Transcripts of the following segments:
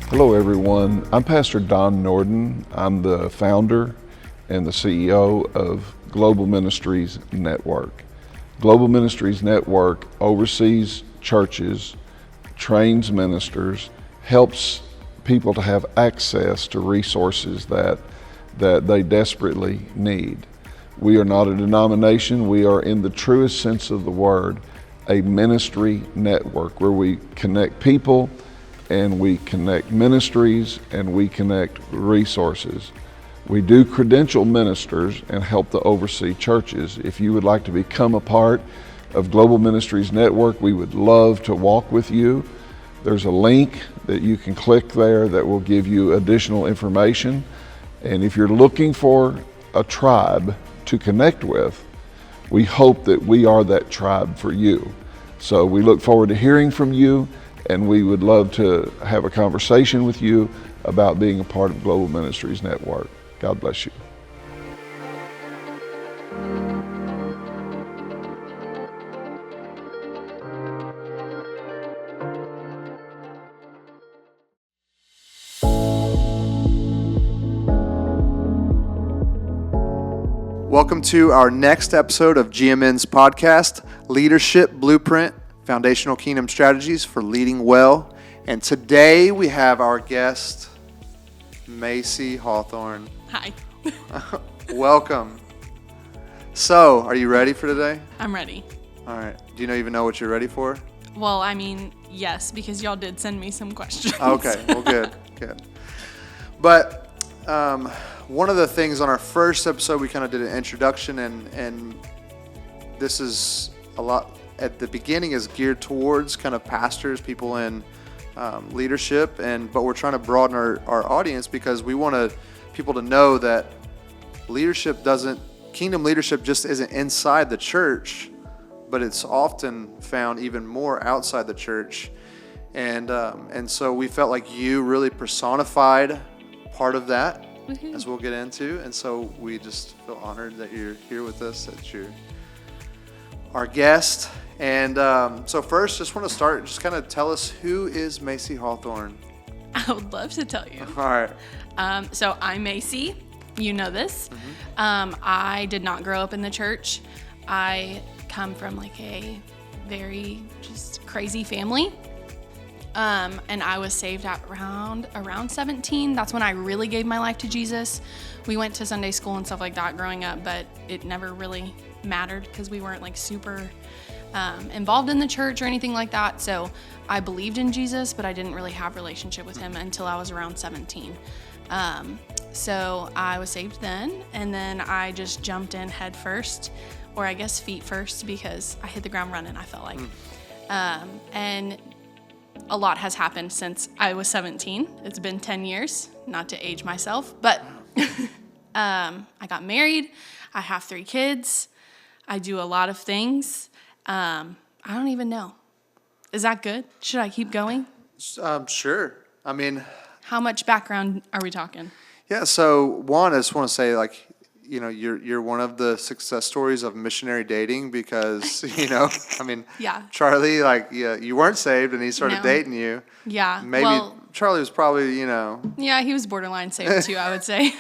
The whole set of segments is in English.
Hello everyone, I'm Pastor Don Norden. I'm the founder and the CEO of Global Ministries Network. Global Ministries Network oversees churches, trains ministers, helps people to have access to resources that they desperately need. We are not a denomination, we are in the truest sense of the word, a ministry network where we connect people and we connect ministries and we connect resources. We do credential ministers and help to oversee churches. If you would like to become a part of Global Ministries Network, we would love to walk with you. There's a link that you can click there that will give you additional information. And if you're looking for a tribe to connect with, we hope that we are that tribe for you. So we look forward to hearing from you, and we would love to have a conversation with you about being a part of Global Ministries Network. God bless you. Welcome to our next episode of GMN's podcast, Leadership Blueprint, Foundational Kingdom Strategies for Leading Well. And today we have our guest, Macey Hawthorne. Hi. Welcome. So, are you ready for today? I'm ready. All right. Do you even know what you're ready for? Well, I mean, yes, because y'all did send me some questions. Okay. Well, good. But one of the things on our first episode, we kind of did an introduction, and this is a lot at the beginning is geared towards kind of pastors, people in leadership, but we're trying to broaden our audience because we want people to know that kingdom leadership just isn't inside the church, but it's often found even more outside the church. And so we felt like you really personified part of that, as we'll get into. And so we just feel honored that you're here with us, that you're our guest. And so first, just want to start, just kind of tell us, who is Macey Hawthorne? I would love to tell you. All right. So I'm Macey. You know this. Mm-hmm. I did not grow up in the church. I come from like a very just crazy family. And I was saved at around 17. That's when I really gave my life to Jesus. We went to Sunday school and stuff like that growing up, but it never really mattered because we weren't like super involved in the church or anything like that. So I believed in Jesus, but I didn't really have a relationship with him until I was around 17. So I was saved then, and then I just jumped in head first, or I guess feet first, because I hit the ground running, I felt like. And a lot has happened since I was 17. It's been 10 years, not to age myself, but I got married. I have 3 kids. I do a lot of things. I don't even know. Is that good? Should I keep going? Sure. I mean, how much background are we talking? Yeah. So one, I just want to say, like, you're one of the success stories of missionary dating because, I mean, yeah. Charlie, you weren't saved and he started dating you. Yeah. Maybe Charlie was probably, Yeah, he was borderline saved too, I would say.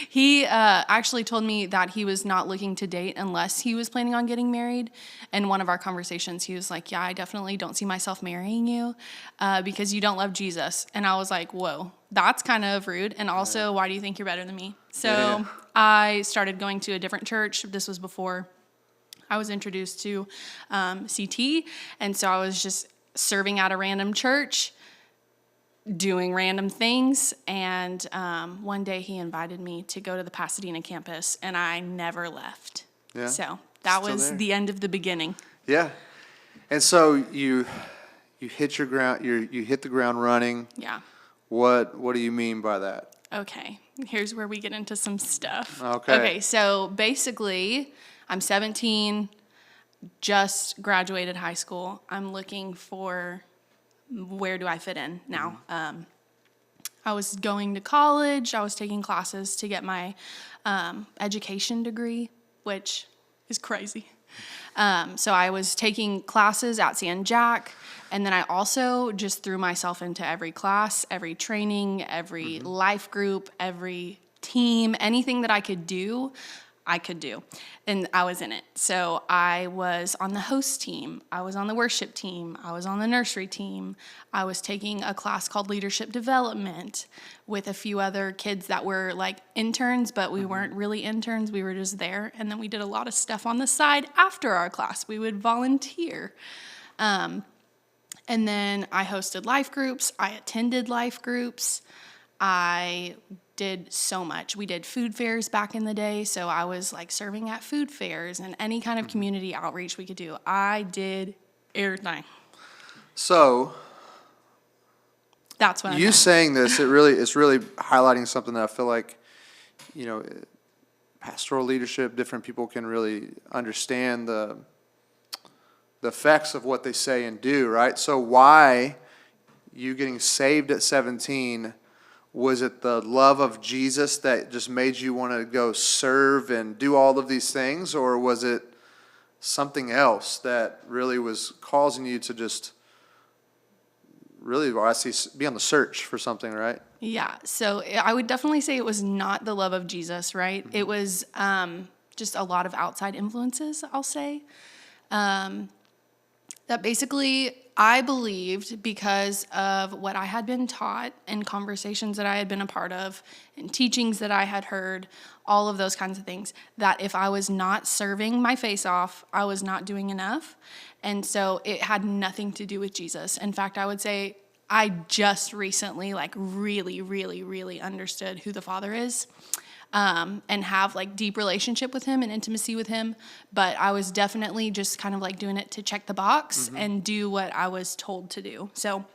He actually told me that he was not looking to date unless he was planning on getting married. In one of our conversations, he was like, yeah, I definitely don't see myself marrying you because you don't love Jesus. And I was like, whoa, that's kind of rude. And also, why do you think you're better than me? So I started going to a different church. This was before I was introduced to CT. And so I was just serving at a random church, doing random things. And one day he invited me to go to the Pasadena campus, and I never left. Yeah. So that Still was there. the end of the beginning. Yeah. And so you hit the ground running. Yeah. What do you mean by that? Okay. Here's where we get into some stuff. Okay. So basically, I'm 17, just graduated high school. I'm looking for where do I fit in now. I was going to college. I was taking classes to get my education degree, which is crazy. So I was taking classes at San Jack, and then I also just threw myself into every class, every training, every life group, every team, anything that I could do, and I was in it. So I was on the host team, I was on the worship team, I was on the nursery team, I was taking a class called leadership development with a few other kids that were like interns, but we weren't really interns, we were just there. And then we did a lot of stuff on the side after our class. We would volunteer. And then I hosted life groups, I attended life groups, I did so much. We did food fairs back in the day, so I was like serving at food fairs and any kind of community outreach we could do. I did everything. So That's what I'm you doing. saying this, it's really highlighting something that I feel like, you know, pastoral leadership, different people can really understand the effects of what they say and do, right? So why you getting saved at 17, was it the love of Jesus that just made you want to go serve and do all of these things, or was it something else that really was causing you to just really, well, I see, be on the search for something, right? Yeah, so I would definitely say it was not the love of Jesus, right? It was just a lot of outside influences, I'll say. That basically I believed, because of what I had been taught and conversations that I had been a part of and teachings that I had heard, all of those kinds of things, that if I was not serving my face off, I was not doing enough. And so it had nothing to do with Jesus. In fact, I would say I just recently really understood who the Father is. And have like deep relationship with him and intimacy with him. But I was definitely just kind of like doing it to check the box and do what I was told to do. So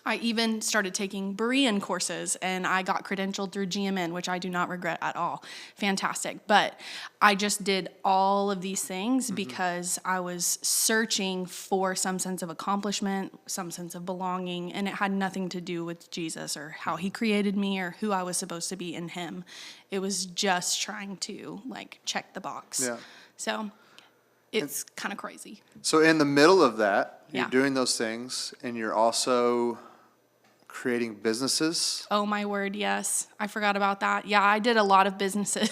I even started taking Berean courses, and I got credentialed through GMN, which I do not regret at all. Fantastic. But I just did all of these things because I was searching for some sense of accomplishment, some sense of belonging, and it had nothing to do with Jesus or how he created me or who I was supposed to be in him. It was just trying to like check the box. Yeah. So it's kind of crazy. So in the middle of that, you're Yeah. doing those things, and you're also creating businesses. Oh my word, yes. I forgot about that. Yeah, I did a lot of businesses.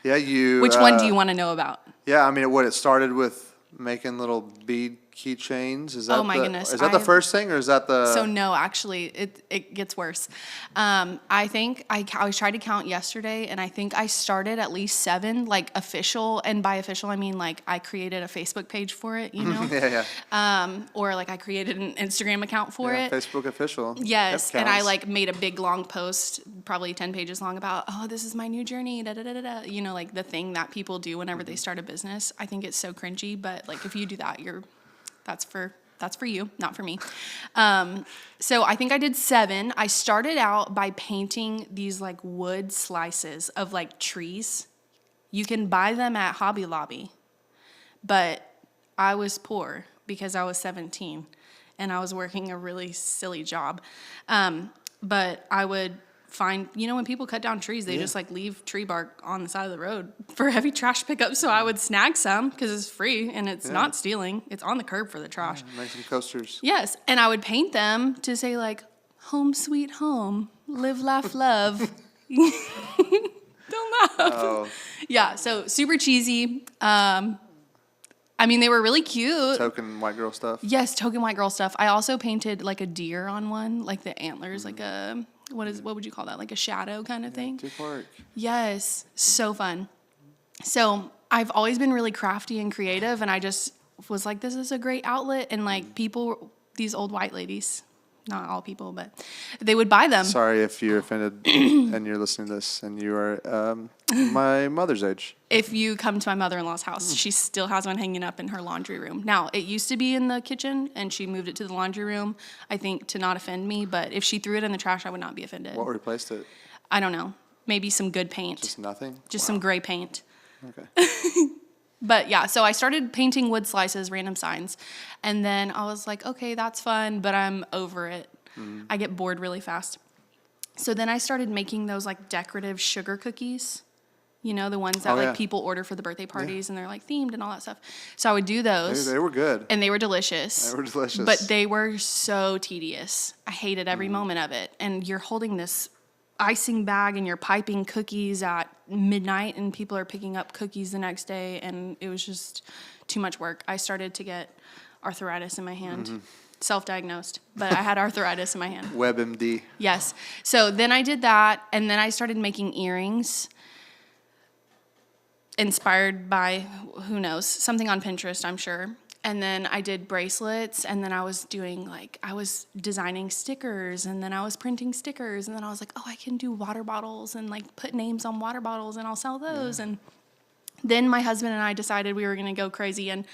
Yeah, you. Which one do you want to know about? Yeah, I mean, what it started with making little bead keychains. Is that Oh my goodness, Is that the first thing, or is that the? So no, actually, it gets worse. I think I tried to count yesterday, and I think I started at least 7, like official, and by official I mean like I created a Facebook page for it, you know, yeah. or like I created an Instagram account for Yeah, it. Facebook official. Yes, That and I counts. like made a big long post, probably 10 pages long, about, oh, this is my new journey, da da da da da. You know, like the thing that people do whenever they start a business. I think it's so cringy, but like if you do that, that's for you, not for me. So I think I did 7. I started out by painting these like wood slices of like trees. You can buy them at Hobby Lobby, but I was poor because I was 17 and I was working a really silly job. But I would find, you know, when people cut down trees, they just like leave tree bark on the side of the road for heavy trash pickup. So I would snag some because it's free and it's not stealing. It's on the curb for the trash. Make some coasters. Yes, and I would paint them to say like, home sweet home, live, laugh, love. Don't laugh. Oh, Yeah, so super cheesy. I mean, they were really cute. token white girl stuff. Yes, token white girl stuff. I also painted like a deer on one, like the antlers, like a, what would you call that? Like a shadow kind of thing. Too Park. Yes, so fun. So I've always been really crafty and creative, and I just was like, this is a great outlet. And like people, these old white ladies, not all people, but they would buy them. Sorry if you're offended and you're listening to this and you are my mother's age. If you come to my mother-in-law's house, she still has one hanging up in her laundry room. Now, it used to be in the kitchen, and she moved it to the laundry room, I think, to not offend me. But if she threw it in the trash, I would not be offended. What replaced it? I don't know. Maybe some good paint. Just nothing? Just some gray paint. Okay. But yeah, so I started painting wood slices, random signs. And then I was like, okay, that's fun, but I'm over it. I get bored really fast. So then I started making those like decorative sugar cookies. You know, the ones that Oh, yeah. like people order for the birthday parties and they're like themed and all that stuff. So I would do those. They were good. And they were delicious. They were delicious. But they were so tedious. I hated every moment of it. And you're holding this icing bag and you're piping cookies at midnight and people are picking up cookies the next day. And it was just too much work. I started to get arthritis in my hand. Self-diagnosed, but I had arthritis in my hand. WebMD. Yes. So then I did that, and then I started making earrings inspired by, who knows, something on Pinterest, I'm sure. And then I did bracelets, and then I was designing stickers, and then I was printing stickers, and then I was like, oh, I can do water bottles and like put names on water bottles, and I'll sell those. And then my husband and I decided we were going to go crazy and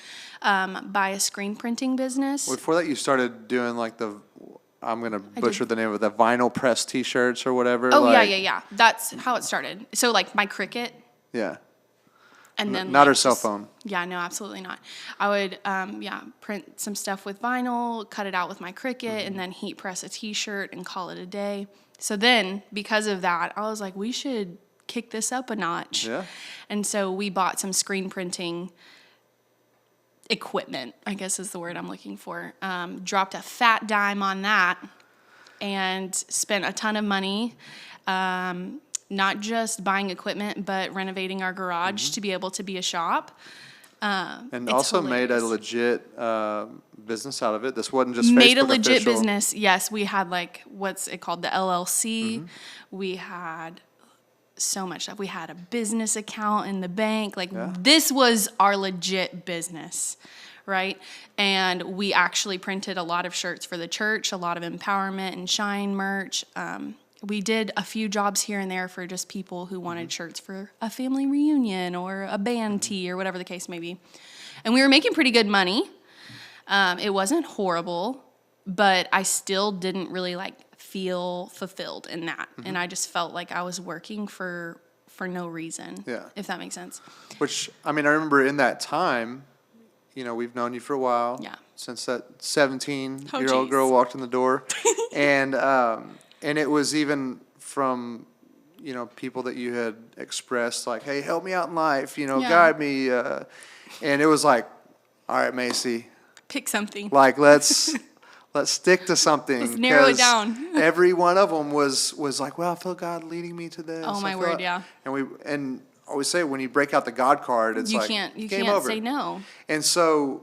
buy a screen printing business. Well, before that, you started doing like I'm going to butcher the name of it, the vinyl press T-shirts or whatever. Oh, like, yeah. That's how it started. So like my Cricut. Yeah. And then Not like, her cell phone. Yeah, no, absolutely not. I would, print some stuff with vinyl, cut it out with my Cricut, and then heat press a T-shirt and call it a day. So then, because of that, I was like, we should kick this up a notch. Yeah. And so we bought some screen printing equipment, I guess is the word I'm looking for. Dropped a fat dime on that and spent a ton of money. Not just buying equipment, but renovating our garage to be able to be a shop. And It's also made a hilarious. legit business out of it. This wasn't just Made a Facebook legit official. business. Yes, we had like, what's it called? The LLC. We had so much stuff. We had a business account in the bank. Like this was our legit business, right? And we actually printed a lot of shirts for the church, a lot of empowerment and shine merch. We did a few jobs here and there for just people who wanted shirts for a family reunion or a band tee or whatever the case may be. And we were making pretty good money. It wasn't horrible, but I still didn't really like feel fulfilled in that. And I just felt like I was working for no reason, if that makes sense. Which, I mean, I remember in that time, you know, we've known you for a while. Yeah. Since that 17-year-old geez. girl walked in the door. And it was even from, you know, people that you had expressed like, hey, help me out in life, you know, guide me. And it was like, all right, Macey, Pick something. like let's stick to something. Let's narrow it 'cause down. every one of them was like, well, I feel God leading me to this. Oh, my I feel word, like-" yeah. And I always say when you break out the God card, it's You like can't game over. say no. And so,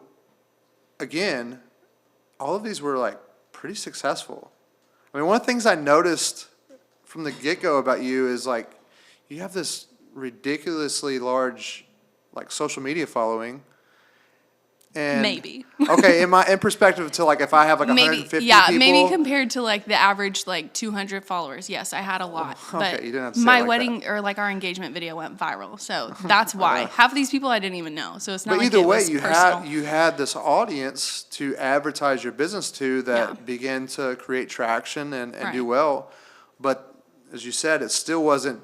again, all of these were like pretty successful. I mean, one of the things I noticed from the get-go about you is like you have this ridiculously large like social media following. And Maybe. Okay, in perspective to like if I have like 150 people. Maybe compared to like the average like 200 followers. Yes, I had a lot. Okay, But you didn't have to say it my like wedding or like our engagement video went viral, so that's why. Half of these people I didn't even know, so it's not But like either it way, was you personal. had this audience to advertise your business to that Yeah. began to create traction and Right. do well. But as you said, it still wasn't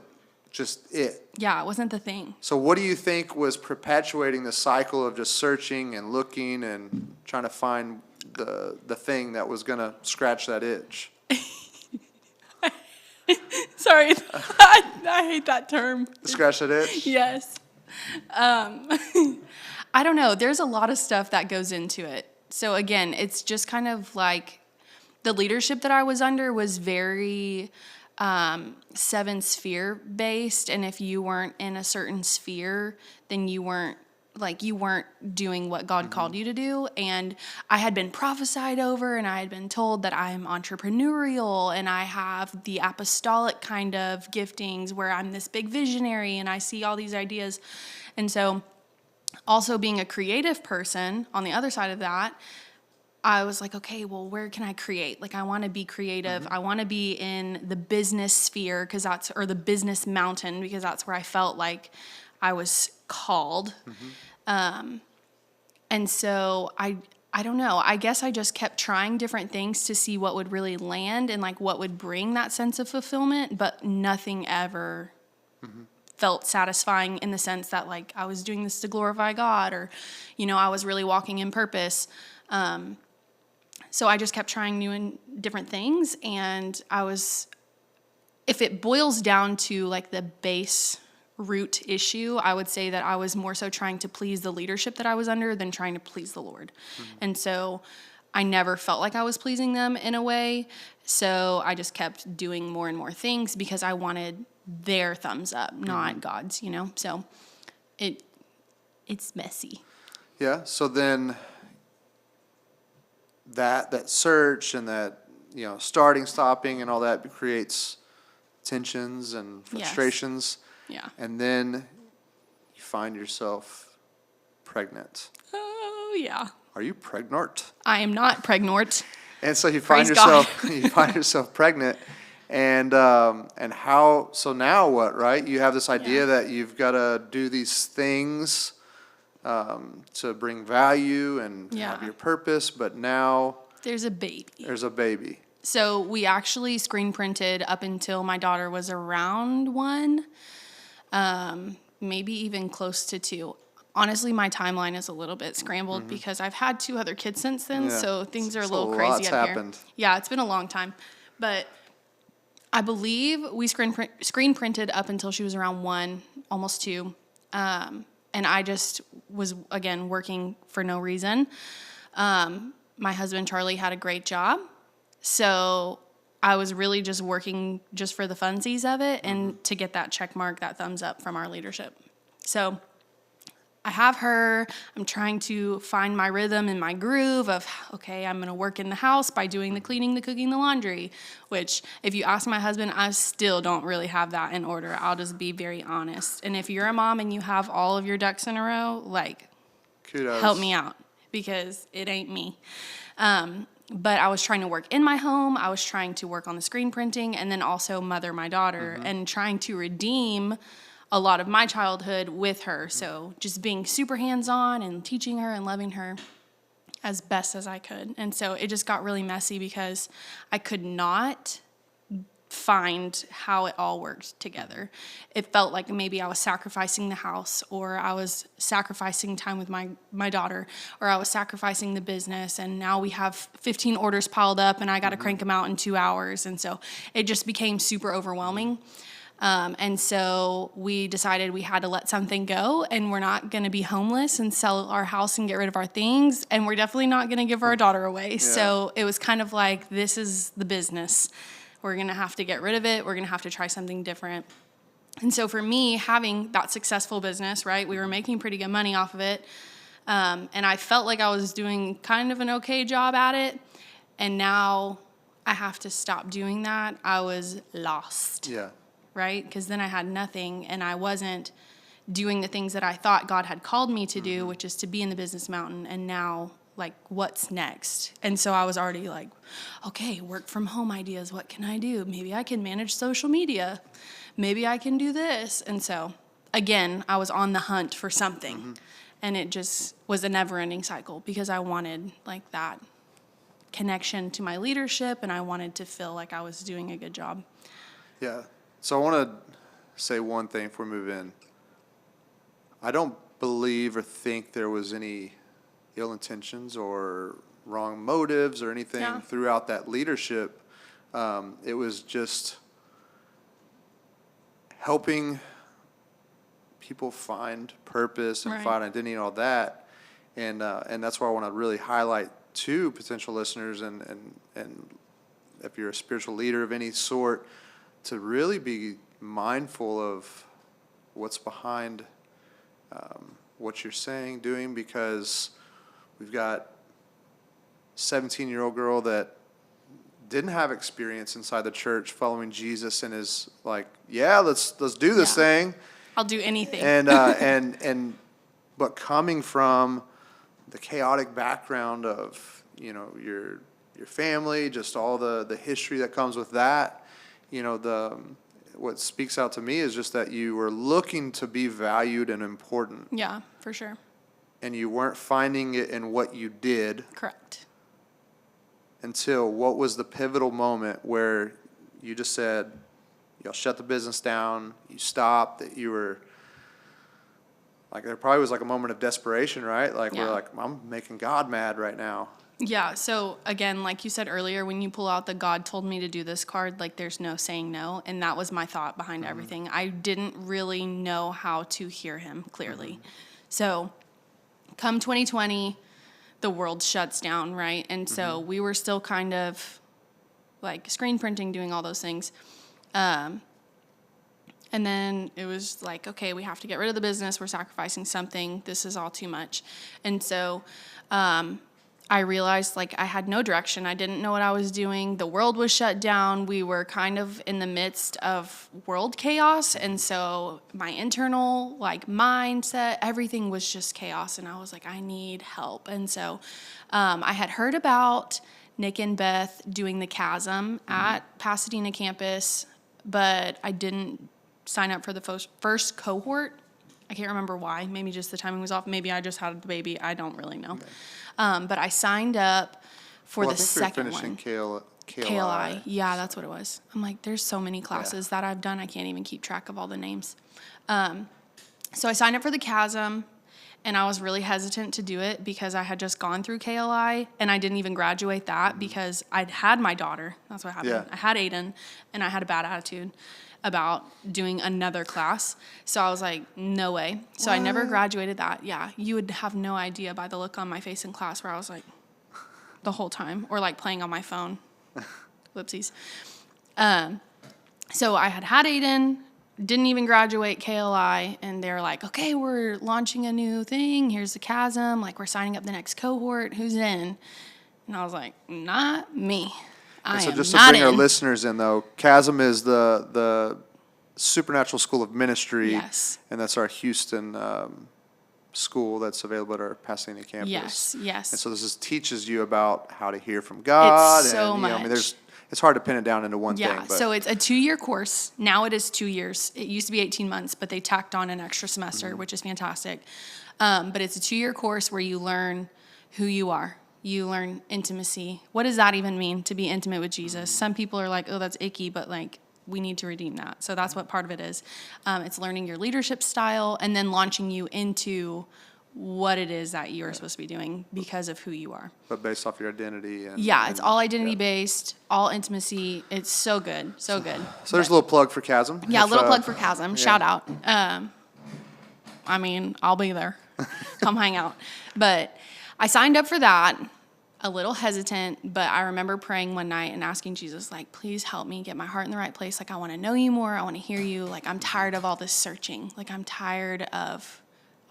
just it. Yeah, it wasn't the thing. So what do you think was perpetuating the cycle of just searching and looking and trying to find the thing that was going to scratch that itch? Sorry, I hate that term. Scratch that itch? Yes. I don't know. There's a lot of stuff that goes into it. So again, it's just kind of like the leadership that I was under was very seven sphere based. And if you weren't in a certain sphere, then you weren't doing what God called you to do. And I had been prophesied over and I had been told that I'm entrepreneurial and I have the apostolic kind of giftings where I'm this big visionary and I see all these ideas. And so also being a creative person on the other side of that, I was like, okay, well, where can I create? Like, I want to be creative. I want to be in the business sphere or the business mountain, because that's where I felt like I was called. And so I don't know. I guess I just kept trying different things to see what would really land and like what would bring that sense of fulfillment, but nothing ever felt satisfying in the sense that like I was doing this to glorify God, or, you know, I was really walking in purpose. So I just kept trying new and different things. And if it boils down to like the base root issue, I would say that I was more so trying to please the leadership that I was under than trying to please the Lord. And so I never felt like I was pleasing them in a way. So I just kept doing more and more things because I wanted their thumbs up, not God's, So it's messy. Yeah. So then that search and that, starting, stopping, and all that creates tensions and frustrations. Yeah. And then you find yourself pregnant. Oh, yeah. Are you pregnant? I am not pregnant. And so you find yourself pregnant, and how? So now what? Right? You have this idea that you've got to do these things to bring value and have your purpose, but now there's a baby. So we actually screen printed up until my daughter was around 1, maybe even close to 2. Honestly, my timeline is a little bit scrambled because I've had 2 other kids since then, so things are a little crazy up happened. here. Yeah, it's been a long time. But I believe we screen printed up until she was around 1, almost 2. And I just was, again, working for no reason. My husband, Charlie, had a great job. So I was really just working just for the funsies of it and to get that check mark, that thumbs up from our leadership. So I have her. I'm trying to find my rhythm and my groove of, okay, I'm going to work in the house by doing the cleaning, the cooking, the laundry, which if you ask my husband, I still don't really have that in order. I'll just be very honest. And if you're a mom and you have all of your ducks in a row, kudos. Help me out because it ain't me. But I was trying to work in my home. I was trying to work on the screen printing and then also mother my daughter and trying to redeem a lot of my childhood with her. So just being super hands-on and teaching her and loving her as best as I could. And so it just got really messy because I could not find how it all worked together. It felt like maybe I was sacrificing the house, or I was sacrificing time with my daughter, or I was sacrificing the business, and now we have 15 orders piled up and I got to crank them out in 2 hours. And so it just became super overwhelming. And so we decided we had to let something go, and we're not going to be homeless and sell our house and get rid of our things. And we're definitely not going to give our daughter away. Yeah. So it was kind of like, this is the business. We're going to have to get rid of it. We're going to have to try something different. And so for me, having that successful business, right, we were making pretty good money off of it. And I felt like I was doing kind of an okay job at it. And now I have to stop doing that. I was lost. Yeah. Right? Because then I had nothing, and I wasn't doing the things that I thought God had called me to do, which is to be in the business mountain. And now, what's next? And so I was already like, okay, work from home ideas. What can I do? Maybe I can manage social media. Maybe I can do this. And so, again, I was on the hunt for something. And it just was a never-ending cycle because I wanted, that connection to my leadership, and I wanted to feel like I was doing a good job. Yeah. So I want to say one thing before we move in. I don't believe or think there was any ill intentions or wrong motives or anything throughout that leadership. It was just helping people find purpose and find identity and all that. And that's why I want to really highlight to potential listeners and if you're a spiritual leader of any sort, to really be mindful of what's behind what you're saying, doing, because we've got a 17-year-old girl that didn't have experience inside the church following Jesus and is like, yeah, let's do this thing. I'll do anything. And but coming from the chaotic background of, your family, just all the history that comes with that. What speaks out to me is just that you were looking to be valued and important. Yeah, for sure. And you weren't finding it in what you did. Correct. Until what was the pivotal moment where you just said, y'all shut the business down, you stopped, that you were, there probably was a moment of desperation, right? We're I'm making God mad right now. Yeah. So again, like you said earlier, when you pull out the God told me to do this card, like there's no saying no. And that was my thought behind everything. I didn't really know how to hear him clearly. So come 2020, the world shuts down, right? And so we were still kind of like screen printing, doing all those things. And then it was like, okay, we have to get rid of the business. We're sacrificing something. This is all too much. And so I realized like I had no direction. I didn't know what I was doing. The world was shut down. We were kind of in the midst of world chaos. And so my internal like mindset, everything was just chaos. And I was like, I need help. And so I had heard about Nick and Beth doing the Chasm at Pasadena campus, but I didn't sign up for the first cohort. I can't remember why. Maybe just the timing was off. Maybe I just had the baby. I don't really know. Okay. But I signed up for the second one. I think we were finishing KLI. Yeah, that's what it was. I'm like, there's so many classes that I've done. I can't even keep track of all the names. So I signed up for the Chasm, and I was really hesitant to do it because I had just gone through KLI, and I didn't even graduate that because I'd had my daughter. That's what happened. Yeah. I had Aiden, and I had a bad attitude about doing another class. So I was like, no way. So I never graduated that. Yeah, you would have no idea by the look on my face in class where I was like the whole time, or like playing on my phone. Whoopsies. So I had Aiden, didn't even graduate KLI, and they're like, okay, we're launching a new thing. Here's the Chasm. Like, we're signing up the next cohort. Who's in? And I was like, not me. So just to bring our listeners in, though, Chasm is the Supernatural School of Ministry. Yes. And that's our Houston school that's available at our Pasadena campus. Yes, yes. And so this teaches you about how to hear from God. It's so much. I mean, it's hard to pin it down into one thing. Yeah, so it's a 2-year course. Now it is 2 years. It used to be 18 months, but they tacked on an extra semester, which is fantastic. But it's a 2-year course where you learn who you are. You learn intimacy. What does that even mean, to be intimate with Jesus? Some people are like, oh, that's icky, but like, we need to redeem that. So that's what part of it is. It's learning your leadership style and then launching you into what it is that you're supposed to be doing because of who you are. But based off your identity. It's all identity based, all intimacy. It's so good, so good. So there's a little plug for Chasm. Yeah, a little plug for Chasm. Shout out. I mean, I'll be there. Come hang out. But I signed up for that, a little hesitant, but I remember praying one night and asking Jesus, like, please help me get my heart in the right place. Like, I want to know you more. I want to hear you. Like, I'm tired of all this searching. Like, I'm tired of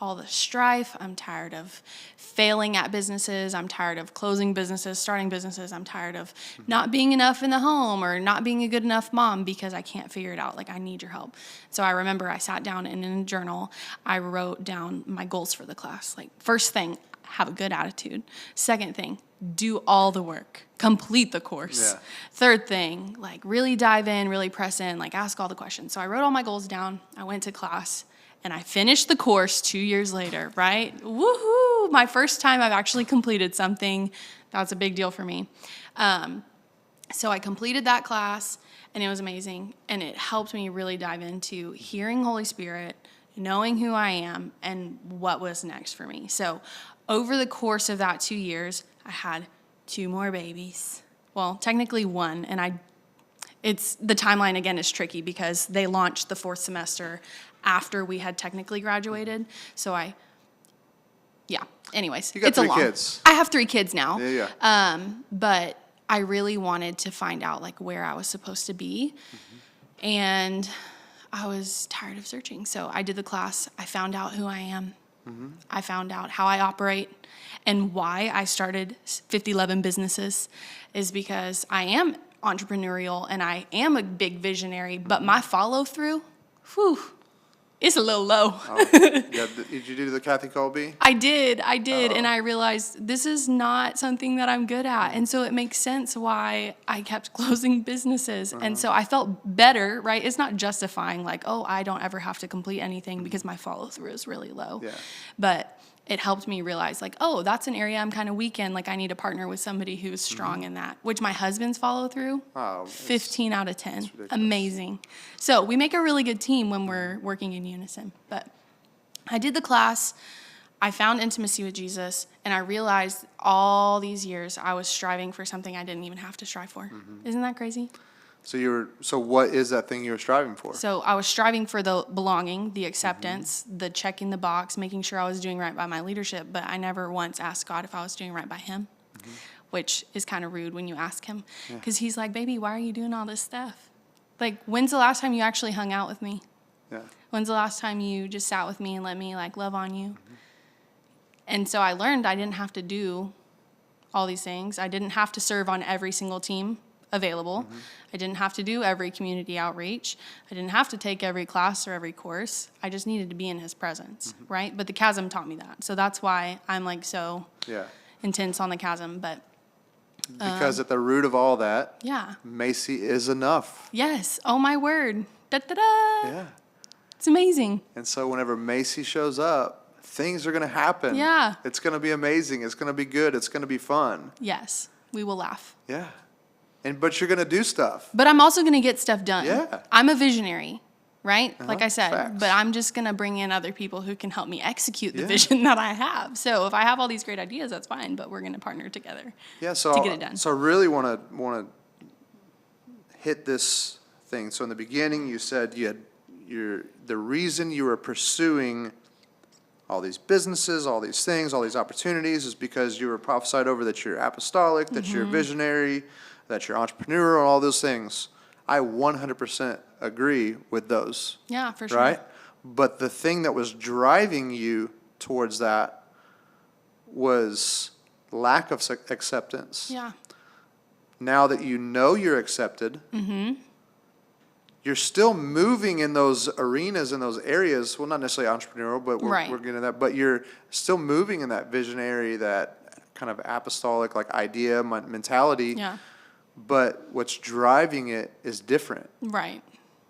all the strife. I'm tired of failing at businesses. I'm tired of closing businesses, starting businesses. I'm tired of not being enough in the home or not being a good enough mom because I can't figure it out. Like, I need your help. So I remember I sat down and in a journal, I wrote down my goals for the class. Like, first thing, have a good attitude. Second thing, do all the work. Complete the course. Yeah. Third thing, like, really dive in, really press in, like, ask all the questions. So I wrote all my goals down. I went to class. And I finished the course 2 years later, right? Woohoo! My first time I've actually completed something. That's a big deal for me. So I completed that class, and it was amazing. And it helped me really dive into hearing Holy Spirit, knowing who I am, and what was next for me. So over the course of that 2 years, I had 2 more babies. Well, technically 1, and it's the timeline again is tricky because they launched the 4th semester after we had technically graduated. So anyways, you got it's 3 a long. Kids. I have 3 kids now. Yeah. But I really wanted to find out like where I was supposed to be, and I was tired of searching. So I did the class. I found out who I am. I found out how I operate, and why I started 5011 businesses is because I am entrepreneurial and I am a big visionary, but my follow through, it's a little low. Yeah, did you do the Kathy Colby? I did, and I realized this is not something that I'm good at, and so it makes sense why I kept closing businesses, and so I felt better, right? It's not justifying like, oh, I don't ever have to complete anything because my follow-through is really low, but it helped me realize like, oh, that's an area I'm kind of weak in. Like, I need to partner with somebody who's strong in that, which my husband's follow through, 15 out of 10. Amazing. So we make a really good team when we're working in unison. But I did the class. I found intimacy with Jesus, and I realized all these years I was striving for something I didn't even have to strive for. Isn't that crazy? So what is that thing you were striving for? So I was striving for the belonging, the acceptance, the checking the box, making sure I was doing right by my leadership, but I never once asked God if I was doing right by him, which is kind of rude when you ask him, because he's like, baby, why are you doing all this stuff? Like, when's the last time you actually hung out with me? Yeah. When's the last time you just sat with me and let me, like, love on you? And so I learned I didn't have to do all these things. I didn't have to serve on every single team available. I didn't have to do every community outreach. I didn't have to take every class or every course. I just needed to be in his presence, right? But the chasm taught me that. So that's why I'm, like, so intense on the chasm. But because at the root of all that, yeah. Macey is enough. Yes. Oh, my word. Da-da-da. Yeah. It's amazing. And so whenever Macey shows up, things are going to happen. Yeah. It's going to be amazing. It's going to be good. It's going to be fun. Yes. We will laugh. Yeah. But you're going to do stuff. But I'm also going to get stuff done. Yeah. I'm a visionary, right? Like I said. Facts. But I'm just going to bring in other people who can help me execute the vision that I have. So if I have all these great ideas, that's fine. But we're going to partner together to get it done. So I really want to hit this thing. So in the beginning, you said the reason you were pursuing all these businesses, all these things, all these opportunities is because you were prophesied over that you're apostolic, that you're visionary, that you're entrepreneurial, all those things. I 100% agree with those. Yeah, for sure. Right? But the thing that was driving you towards that was lack of acceptance. Yeah. Now that you know you're accepted, you're still moving in those arenas, in those areas. Well, not necessarily entrepreneurial, but we're getting to that. But you're still moving in that visionary, that kind of apostolic, like idea, mentality. Yeah. But what's driving it is different. Right.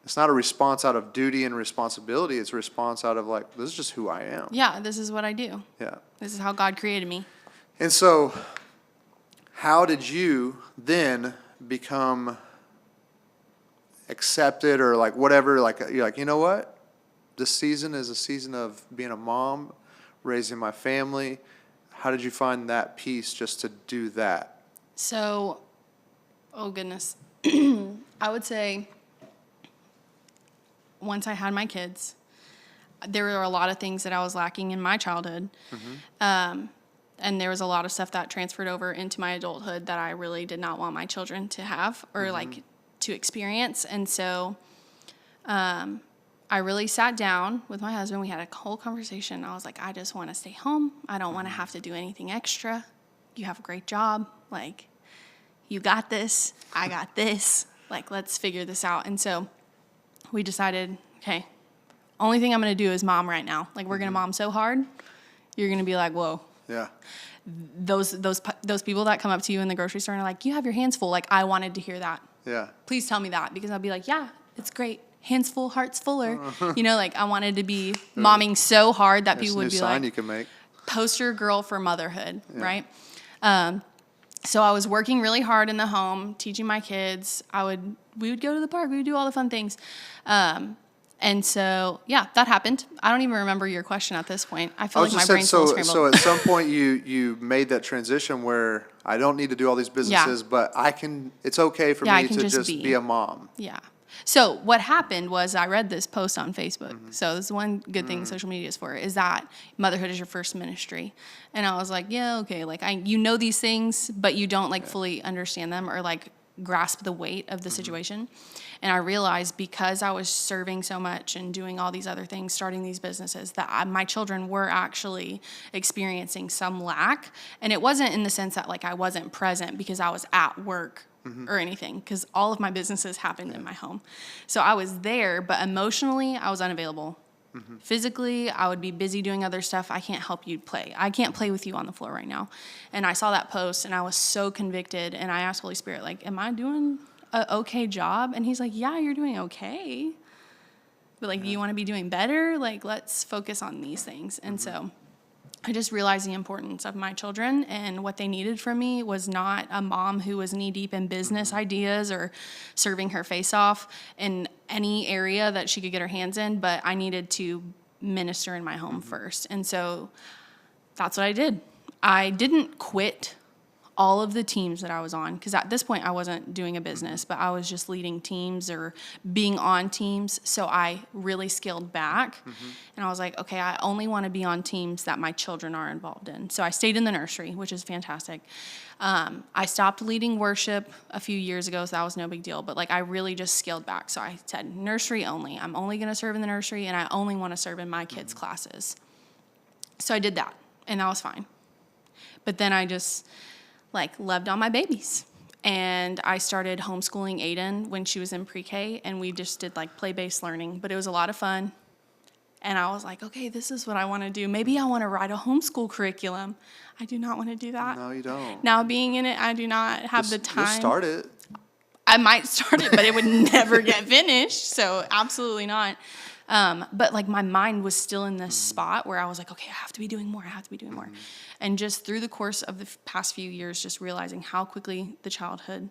It's not a response out of duty and responsibility. It's a response out of, like, this is just who I am. Yeah, this is what I do. Yeah. This is how God created me. And so how did you then become accepted, or like whatever, like you're like, you know what? This season is a season of being a mom, raising my family. How did you find that peace just to do that? So, oh goodness. I would say once I had my kids, there were a lot of things that I was lacking in my childhood. And there was a lot of stuff that transferred over into my adulthood that I really did not want my children to have or like to experience. And so I really sat down with my husband. We had a whole conversation. I was like, I just want to stay home. I don't want to have to do anything extra. You have a great job. Like, you got this. I got this. Like, let's figure this out. And so we decided, okay, only thing I'm going to do is mom right now. Like, we're going to mom so hard, you're going to be like, whoa. Yeah. Those people that come up to you in the grocery store and are like, you have your hands full. Like, I wanted to hear that. Yeah. Please tell me that, because I'll be like, yeah, it's great. Hands full, hearts fuller. You know, like, I wanted to be momming so hard that people would be sign like, you can make. Poster girl for motherhood, right? So I was working really hard in the home, teaching my kids. We would go to the park. We would do all the fun things. And so, yeah, that happened. I don't even remember your question at this point. I feel like my brain's still scrambled. So at some point you made that transition where I don't need to do all these businesses, but it's okay for me to just be a mom. Yeah. So what happened was I read this post on Facebook. So this is one good thing social media is for, is that motherhood is your first ministry. And I was like, yeah, okay. Like, you know these things, but you don't like fully understand them or like grasp the weight of the situation. And I realized because I was serving so much and doing all these other things, starting these businesses, that my children were actually experiencing some lack. And it wasn't in the sense that like I wasn't present because I was at work or anything, because all of my businesses happened in my home. So I was there, but emotionally I was unavailable. Physically, I would be busy doing other stuff. I can't help you play. I can't play with you on the floor right now. And I saw that post and I was so convicted, and I asked Holy Spirit, like, am I doing an okay job? And he's like, yeah, you're doing okay. But like, do you want to be doing better? Like, let's focus on these things. And so I just realized the importance of my children, and what they needed from me was not a mom who was knee deep in business ideas or serving her face off in any area that she could get her hands in, but I needed to minister in my home first. And so that's what I did. I didn't quit all of the teams that I was on, because at this point I wasn't doing a business, but I was just leading teams or being on teams. So I really scaled back, and I was like, okay, I only want to be on teams that my children are involved in. So I stayed in the nursery, which is fantastic. I stopped leading worship a few years ago, so that was no big deal. But like, I really just scaled back. So I said, nursery only. I'm only going to serve in the nursery, and I only want to serve in my kids' classes. So I did that, and that was fine. But then I just loved on my babies. And I started homeschooling Aiden when she was in pre-K, and we just did play-based learning, but it was a lot of fun. And I was like, okay, this is what I want to do. Maybe I want to write a homeschool curriculum. I do not want to do that. No, you don't. Now being in it, I do not have the time. You'll start it. I might start it, but it would never get finished. So absolutely not. But my mind was still in this spot where I was like, okay, I have to be doing more. I have to be doing more. And just through the course of the past few years, just realizing how quickly the childhood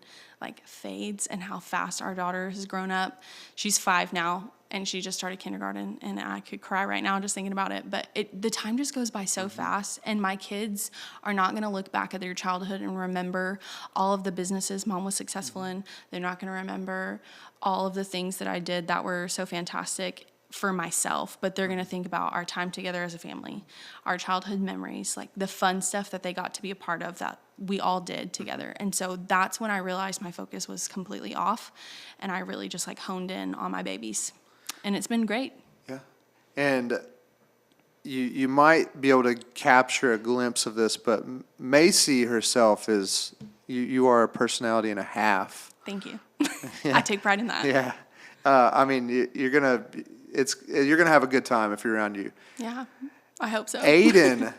fades and how fast our daughter has grown up. She's 5 now, and she just started kindergarten, and I could cry right now just thinking about it. But the time just goes by so fast, and my kids are not going to look back at their childhood and remember all of the businesses Mom was successful in. They're not going to remember all of the things that I did that were so fantastic for myself, but they're going to think about our time together as a family, our childhood memories, the fun stuff that they got to be a part of that we all did together. And so that's when I realized my focus was completely off, and I really just honed in on my babies, and it's been great. Yeah. And you might be able to capture a glimpse of this, but Macey herself is, you are a personality and a half. Thank you. Yeah. I take pride in that. Yeah. I mean, you're gonna have a good time if you're around you. Yeah, I hope so. Aiden.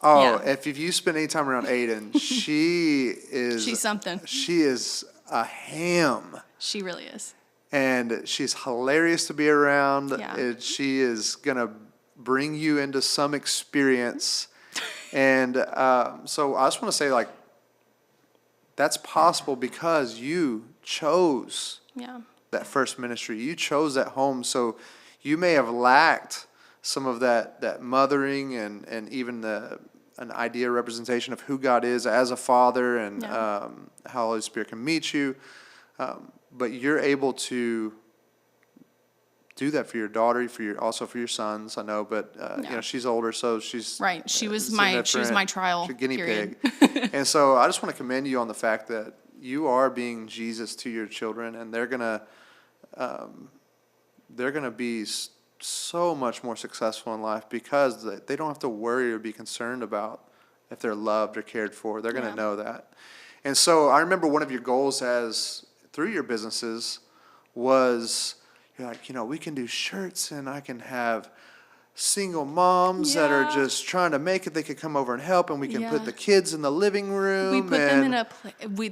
Yeah. If you spend any time around Aiden, she's something. She is a ham. She really is. And she's hilarious to be around. Yeah. She is gonna bring you into some experience. And so I just want to say, that's possible because you chose that first ministry. You chose that home. So you may have lacked some of that mothering and even an idea representation of who God is as a father and how Holy Spirit can meet you. But you're able to do that for your daughter, also for your sons. I know, but she's older, so she's right. She was my trial guinea period. pig. And so I just want to commend you on the fact that you are being Jesus to your children, and they're gonna be so much more successful in life because they don't have to worry or be concerned about if they're loved or cared for. They're gonna know that. And so I remember one of your goals through your businesses was, you're like, we can do shirts, and I can have single moms that are just trying to make it. They could come over and help, and we can put the kids in the living room. We put them in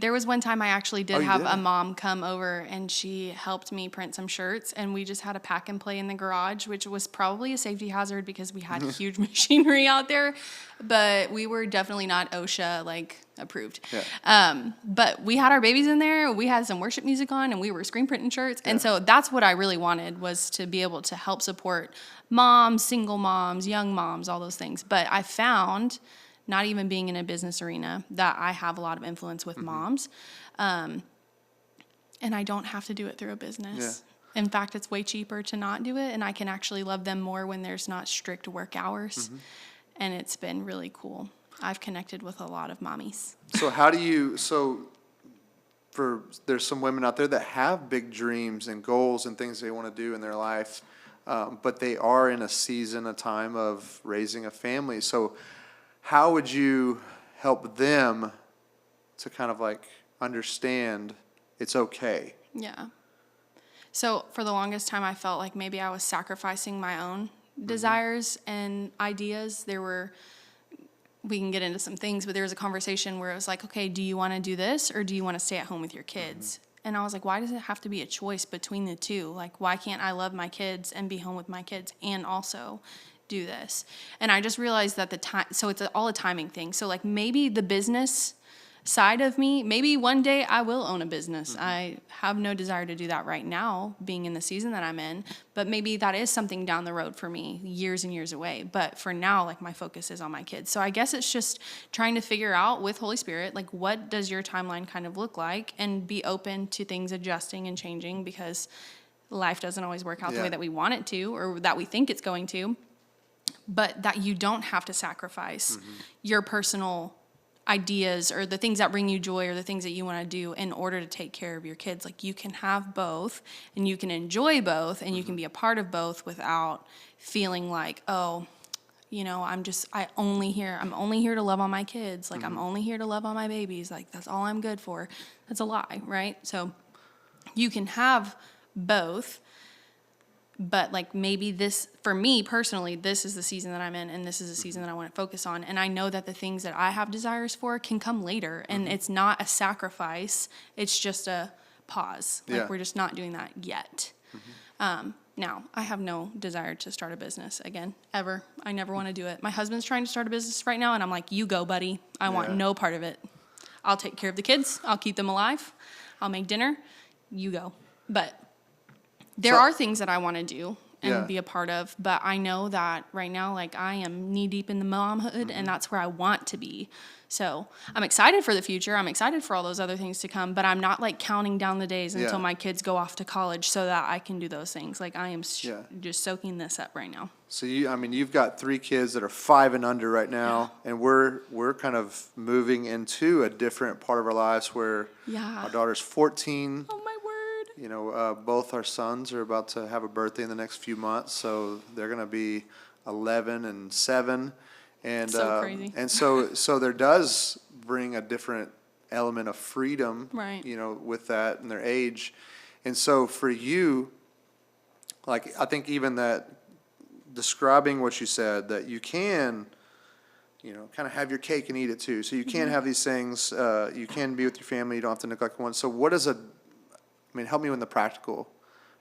there was one time I actually did have a mom come over, and she helped me print some shirts, and we just had a pack and play in the garage, which was probably a safety hazard because we had huge machinery out there, but we were definitely not OSHA approved. Yeah. But we had our babies in there. We had some worship music on, and we were screen printing shirts. And so that's what I really wanted, was to be able to help support moms, single moms, young moms, all those things. But I found, not even being in a business arena, that I have a lot of influence with moms. And I don't have to do it through a business. Yeah. In fact, it's way cheaper to not do it, and I can actually love them more when there's not strict work hours. And it's been really cool. I've connected with a lot of mommies. So there's some women out there that have big dreams and goals and things they want to do in their life, but they are in a time of raising a family. So how would you help them to kind of understand it's okay? Yeah. So for the longest time, I felt like maybe I was sacrificing my own desires and ideas. We can get into some things, but there was a conversation where it was like, okay, do you want to do this, or do you want to stay at home with your kids? And I was like, why does it have to be a choice between the two? Why can't I love my kids and be home with my kids and also do this? And I just realized that so it's all a timing thing. So maybe the business side of me. Maybe one day I will own a business. I have no desire to do that right now, being in the season that I'm in, but maybe that is something down the road for me, years and years away. But for now, like, my focus is on my kids. So I guess it's just trying to figure out with Holy Spirit, like, what does your timeline kind of look like, and be open to things adjusting and changing, because life doesn't always work out the way that we want it to, or that we think it's going to, but that you don't have to sacrifice your personal ideas or the things that bring you joy or the things that you want to do in order to take care of your kids. Like, you can have both, and you can enjoy both, and you can be a part of both without feeling like, oh, you know, I'm only here to love on my kids. Like, I'm only here to love on my babies. Like, that's all I'm good for. That's a lie, right? So you can have both. But, like, maybe this, for me personally, this is the season that I'm in, and this is the season that I want to focus on. And I know that the things that I have desires for can come later, and it's not a sacrifice. It's just a pause. Like, we're just not doing that yet. Now, I have no desire to start a business again, ever. I never want to do it. My husband's trying to start a business right now, and I'm like, you go, buddy. I want no part of it. I'll take care of the kids. I'll keep them alive. I'll make dinner. You go. But there are things that I want to do and be a part of, but I know that right now, like, I am knee deep in the momhood, and that's where I want to be. So I'm excited for the future. I'm excited for all those other things to come, but I'm not, like, counting down the days until my kids go off to college so that I can do those things. Like, I am just soaking this up right now. So you've got 3 kids that are 5 and under right now, and we're kind of moving into a different part of our lives where our daughter's 14. Oh, my word. You know, both our sons are about to have a birthday in the next few months, so they're going to be 11 and 7, and so crazy. And so there does bring a different element of freedom, right? You know, with that and their age, and so for you, like, I think even that describing what you said, that you can, you know, kind of have your cake and eat it too. So you can have these things, you can be with your family, you don't have to neglect one. So what is help me with the practical.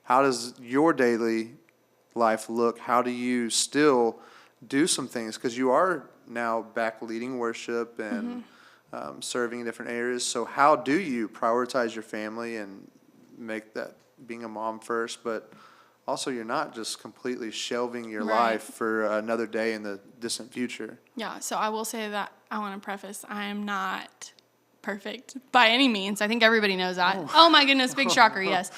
How does your daily life look? How do you still do some things? Because you are now back leading worship and serving in different areas. So how do you prioritize your family and make that being a mom first, but also you're not just completely shelving your life for another day in the distant future? Yeah, so I will say that I want to preface, I am not perfect by any means. I think everybody knows that. Oh my goodness, big shocker, yes.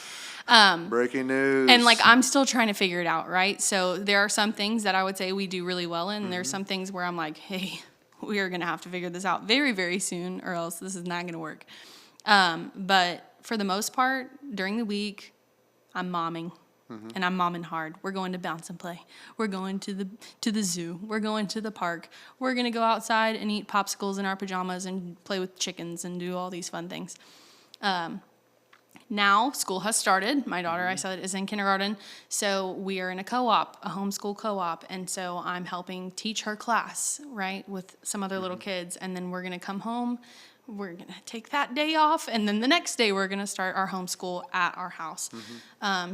Breaking news. And, like, I'm still trying to figure it out, right? So there are some things that I would say we do really well in, and there's some things where I'm like, hey, we are going to have to figure this out very, very soon, or else this is not going to work. But for the most part, during the week, I'm momming. And I'm momming hard. We're going to bounce and play. We're going to the zoo. We're going to the park. We're going to go outside and eat popsicles in our pajamas and play with chickens and do all these fun things. Now school has started. My daughter, I said, is in kindergarten. So we are in a co-op, a homeschool co-op. And so I'm helping teach her class, right, with some other little kids. And then we're going to come home. We're going to take that day off, and then the next day we're going to start our homeschool at our house.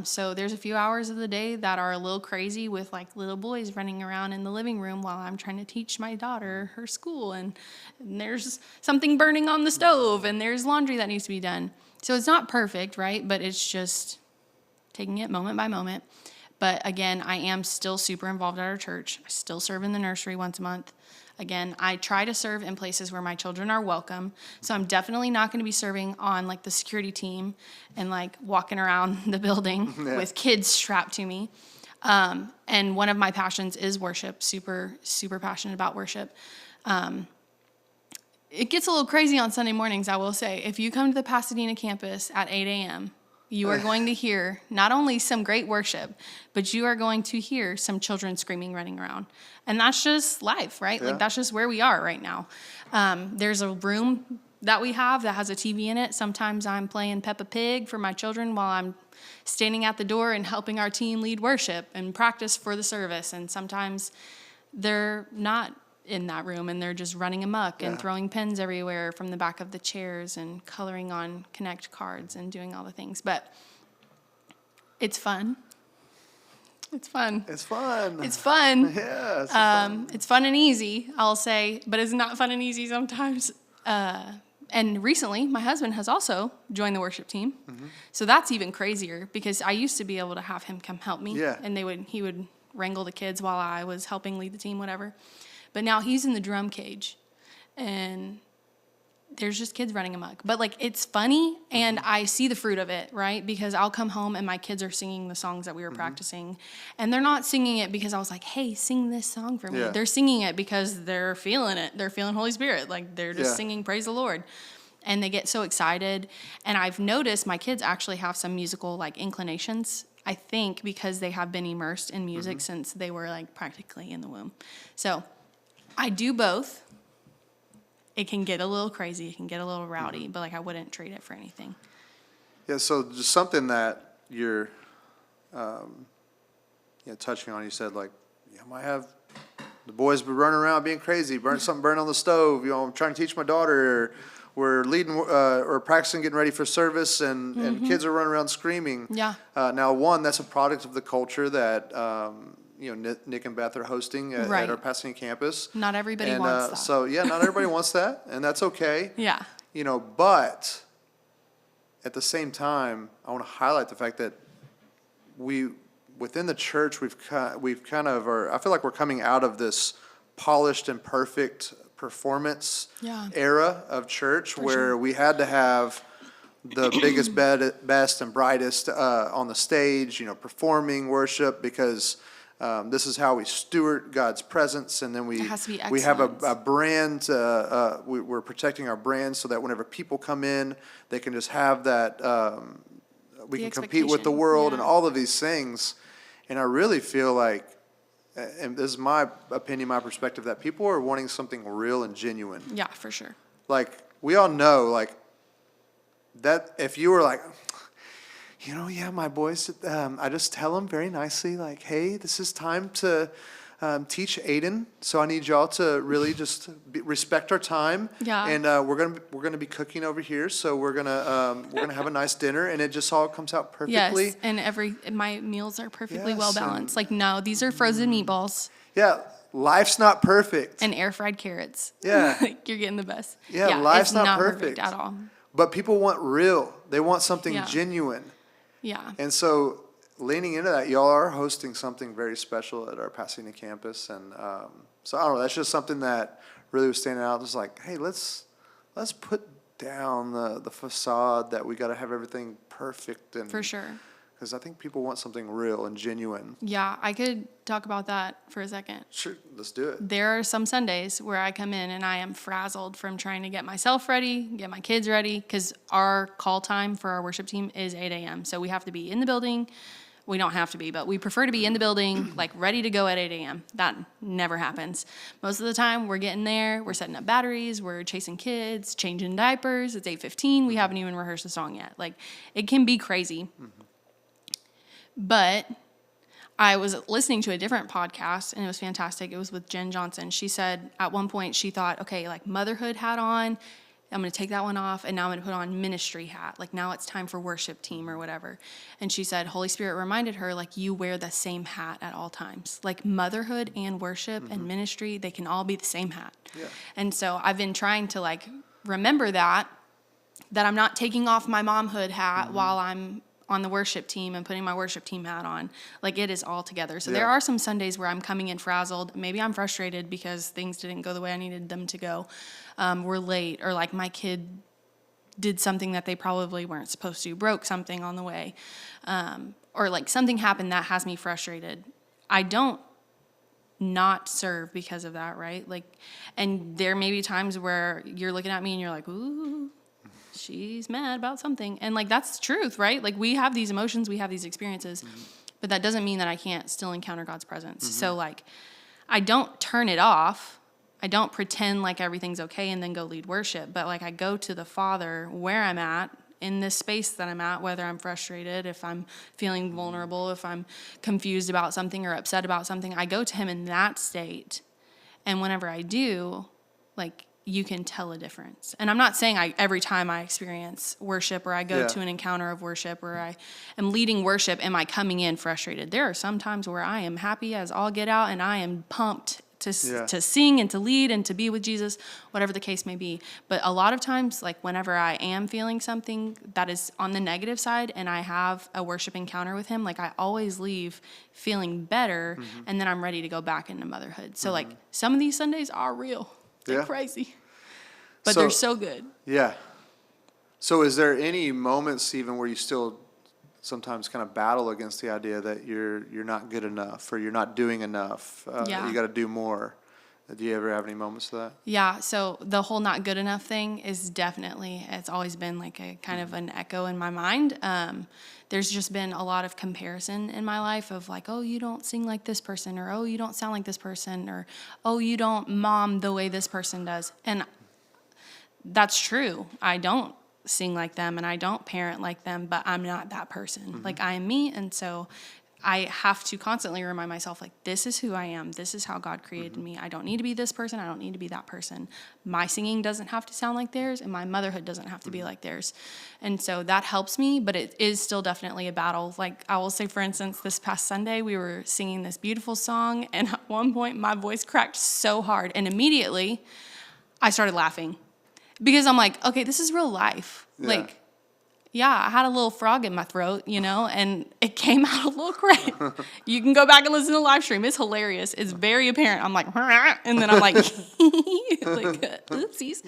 So there's a few hours of the day that are a little crazy with, like, little boys running around in the living room while I'm trying to teach my daughter her school, and there's something burning on the stove, and there's laundry that needs to be done. So it's not perfect, right? But it's just taking it moment by moment. But again, I am still super involved at our church. I still serve in the nursery once a month. Again, I try to serve in places where my children are welcome. So I'm definitely not going to be serving on, like, the security team and, like, walking around the building with kids strapped to me. And one of my passions is worship. Super, super passionate about worship. It gets a little crazy on Sunday mornings, I will say. If you come to the Pasadena campus at 8 a.m., you are going to hear not only some great worship, but you are going to hear some children screaming, running around. And that's just life, right? Like, that's just where we are right now. There's a room that we have that has a TV in it. Sometimes I'm playing Peppa Pig for my children while I'm standing at the door and helping our team lead worship and practice for the service. And sometimes they're not in that room and they're just running amok and throwing pens everywhere from the back of the chairs and coloring on Connect cards and doing all the things. But it's fun. It's fun. It's fun. It's fun. Yeah. It's fun. It's fun and easy, I'll say, but it's not fun and easy sometimes. And recently, my husband has also joined the worship team. So that's even crazier because I used to be able to have him come help me. Yeah. And he would wrangle the kids while I was helping lead the team, whatever. But now he's in the drum cage. And there's just kids running amok. But, like, it's funny, and I see the fruit of it, right? Because I'll come home, and my kids are singing the songs that we were practicing. And they're not singing it because I was like, hey, sing this song for me. Yeah. They're singing it because they're feeling it. They're feeling Holy Spirit. Like, they're just Yeah. singing praise the Lord. And they get so excited. And I've noticed my kids actually have some musical, like, inclinations, I think, because they have been immersed in music since they were, like, practically in the womb. So I do both. It can get a little crazy. It can get a little rowdy, but, like, I wouldn't trade it for anything. Yeah, so just something that you're touching on. You said, like, I might have the boys be running around being crazy, burn on the stove. I'm trying to teach my daughter. Or we're leading or practicing getting ready for service, and kids are running around screaming. Yeah. Now, one, that's a product of the culture that Nick and Beth are hosting at Right. our Pasadena campus. Not everybody And wants that. so, not everybody wants that, and that's okay. Yeah. But at the same time, I want to highlight the fact that within the church, we've kind of I feel like we're coming out of this polished and perfect performance Yeah. era of church For where sure. we had to have the biggest, best, and brightest on the stage, performing worship because this is how we steward God's presence, and then we It has to be we have excellence. a brand. We're protecting our brand so that whenever people come in, they can just have that. We The can compete with the expectation, world and yeah. all of these things, and I really feel like, and this is my opinion, my perspective, that people are wanting something real and genuine. Yeah, for sure. Like, we all know, like, that if you were like, my boys, I just tell them very nicely, like, hey, this is time to teach Aiden, so I need y'all to really just respect our time. Yeah. And we're gonna be cooking over here, so we're gonna have a nice dinner, and it just all comes out perfectly. Yes, and my meals are perfectly Yes, well balanced. Like, no, these are frozen meatballs Yeah, life's not perfect. and air fried carrots. Yeah. Like, you're getting the best. Yeah, life's it's not perfect perfect. at all. But people want real. They want something Yeah. genuine. Yeah. And so, leaning into that, y'all are hosting something very special at our Pasadena campus, and so I don't know. That's just something that really was standing out. Just like, hey, let's put down the facade that we got to have everything perfect, and For sure. because I think people want something real and genuine. Yeah, I could talk about that for a second. Sure, let's do it. There are some Sundays where I come in and I am frazzled from trying to get myself ready, get my kids ready, because our call time for our worship team is 8 a.m. So we have to be in the building. We don't have to be, but we prefer to be in the building, like ready to go at 8 a.m. That never happens. Most of the time, we're getting there, we're setting up batteries, we're chasing kids, changing diapers. It's 8:15. We haven't even rehearsed a song yet. Like, it can be crazy. But I was listening to a different podcast, and it was fantastic. It was with Jen Johnson. She said at one point she thought, okay, like motherhood hat on, I'm going to take that one off, and now I'm going to put on ministry hat. Like, now it's time for worship team or whatever. And she said Holy Spirit reminded her, like, you wear the same hat at all times. Like, motherhood and worship and ministry, they can all be the same hat. Yeah. And so I've been trying to, like, remember that I'm not taking off my momhood hat while I'm on the worship team and putting my worship team hat on. Like, it is all together. So there Yeah. are some Sundays where I'm coming in frazzled. Maybe I'm frustrated because things didn't go the way I needed them to go. We're late, or like my kid did something that they probably weren't supposed to, broke something on the way. Or like something happened that has me frustrated. I don't not serve because of that, right? Like, and there may be times where you're looking at me and you're like, ooh, she's mad about something. And like, that's the truth, right? Like, we have these emotions, we have these experiences, but that doesn't mean that I can't still encounter God's presence. So like, I don't turn it off. I don't pretend like everything's okay and then go lead worship, but like, I go to the Father where I'm at, in this space that I'm at, whether I'm frustrated, if I'm feeling vulnerable, if I'm confused about something or upset about something, I go to him in that state. And whenever I do, like, you can tell a difference. And I'm not saying every time I experience worship or I go to an encounter of worship or I am leading worship, am I coming in frustrated? There are some times where I am happy as all get out and I am pumped to sing and to lead and to be with Jesus, whatever the case may be. But a lot of times, like whenever I am feeling something that is on the negative side and I have a worship encounter with him, like I always leave feeling better, and then I'm ready to go back into motherhood. So like some of these Sundays are real. They're crazy. But they're so good. Yeah. So is there any moments even where you still sometimes kind of battle against the idea that you're not good enough or you're not doing enough? You got to do more. Do you ever have any moments of that? Yeah, so the whole not good enough thing is definitely, it's always been like a kind of an echo in my mind. There's just been a lot of comparison in my life of like, oh, you don't sing like this person, or oh, you don't sound like this person, or oh, you don't mom the way this person does. And that's true. I don't sing like them and I don't parent like them, but I'm not that person. Like I am me, and so I have to constantly remind myself, like, this is who I am. This is how God created me. I don't need to be this person. I don't need to be that person. My singing doesn't have to sound like theirs, and my motherhood doesn't have to be like theirs. And so that helps me, but it is still definitely a battle. Like, I will say, for instance, this past Sunday, we were singing this beautiful song, and at one point, my voice cracked so hard, and immediately, I started laughing. Because I'm like, okay, this is real life. Yeah. Like, yeah, I had a little frog in my throat, and it came out a little crack. You can go back and listen to the live stream. It's hilarious. It's very apparent. I'm like, and then I'm like, oopsies.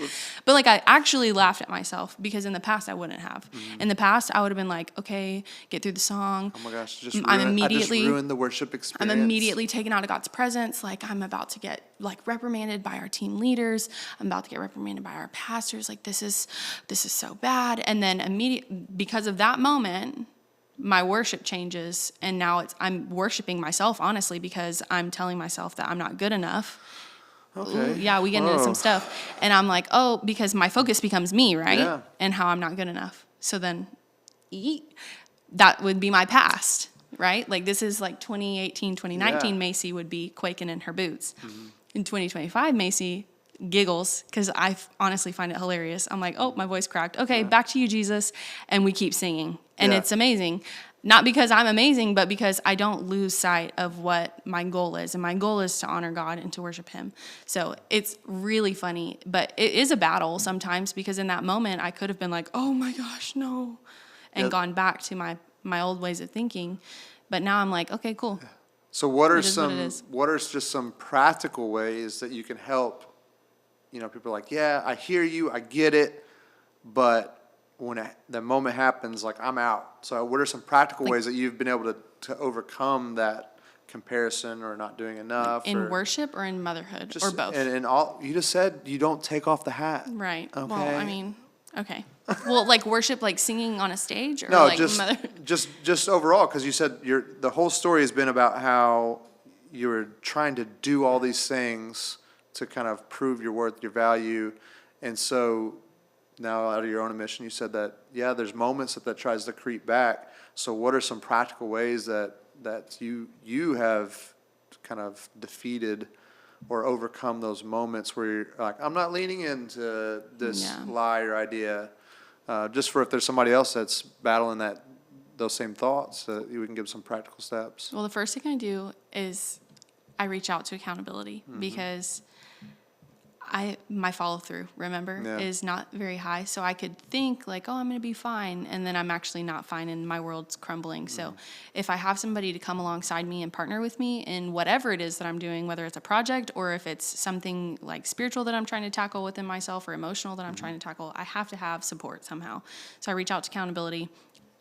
But like, I actually laughed at myself because in the past I wouldn't have. In the past, I would have been like, okay, get through the song. Oh my gosh, I just ruined the worship experience. I'm immediately taken out of God's presence. Like, I'm about to get like reprimanded by our team leaders. I'm about to get reprimanded by our pastors. Like, this is so bad. And then because of that moment, my worship changes, and now I'm worshiping myself, honestly, because I'm telling myself that I'm not good enough. Okay. Ooh, yeah, we get into some stuff, and I'm like, oh, because my focus becomes me, right? Yeah. And how I'm not good enough. So then, that would be my past, right? Like, this is like 2018, 2019, Macey would be quaking in her boots. In 2025, Macey giggles because I honestly find it hilarious. I'm like, oh, my voice cracked. Okay, back to you, Jesus. And we keep singing. And it's amazing. Not because I'm amazing, but because I don't lose sight of what my goal is. And my goal is to honor God and to worship him. So it's really funny. But it is a battle sometimes because in that moment, I could have been like, oh my gosh, no. And gone back to my old ways of thinking. But now I'm like, okay, cool. So what are just some practical ways that you can help? People are like, yeah, I hear you, I get it, but when the moment happens, like, I'm out. So what are some practical ways that you've been able to overcome that comparison or not doing enough? In worship or in motherhood, or both? And all you just said, you don't take off the hat. Right. Okay. Well, I mean, okay. Well, like worship, like singing on a stage? Or no, like just overall, because you said the whole story has been about how you were trying to do all these things to kind of prove your worth, your value. And so now out of your own admission, you said that, there's moments that tries to creep back. So what are some practical ways that you have kind of defeated or overcome those moments where you're like, I'm not leaning into this lie or idea, just for if there's somebody else that's battling those same thoughts, we can give some practical steps. Well, the first thing I do is I reach out to accountability because my follow through, is not very high. So I could think like, oh, I'm going to be fine. And then I'm actually not fine and my world's crumbling. So if I have somebody to come alongside me and partner with me in whatever it is that I'm doing, whether it's a project or if it's something like spiritual that I'm trying to tackle within myself or emotional that I'm trying to tackle, I have to have support somehow. So I reach out to accountability.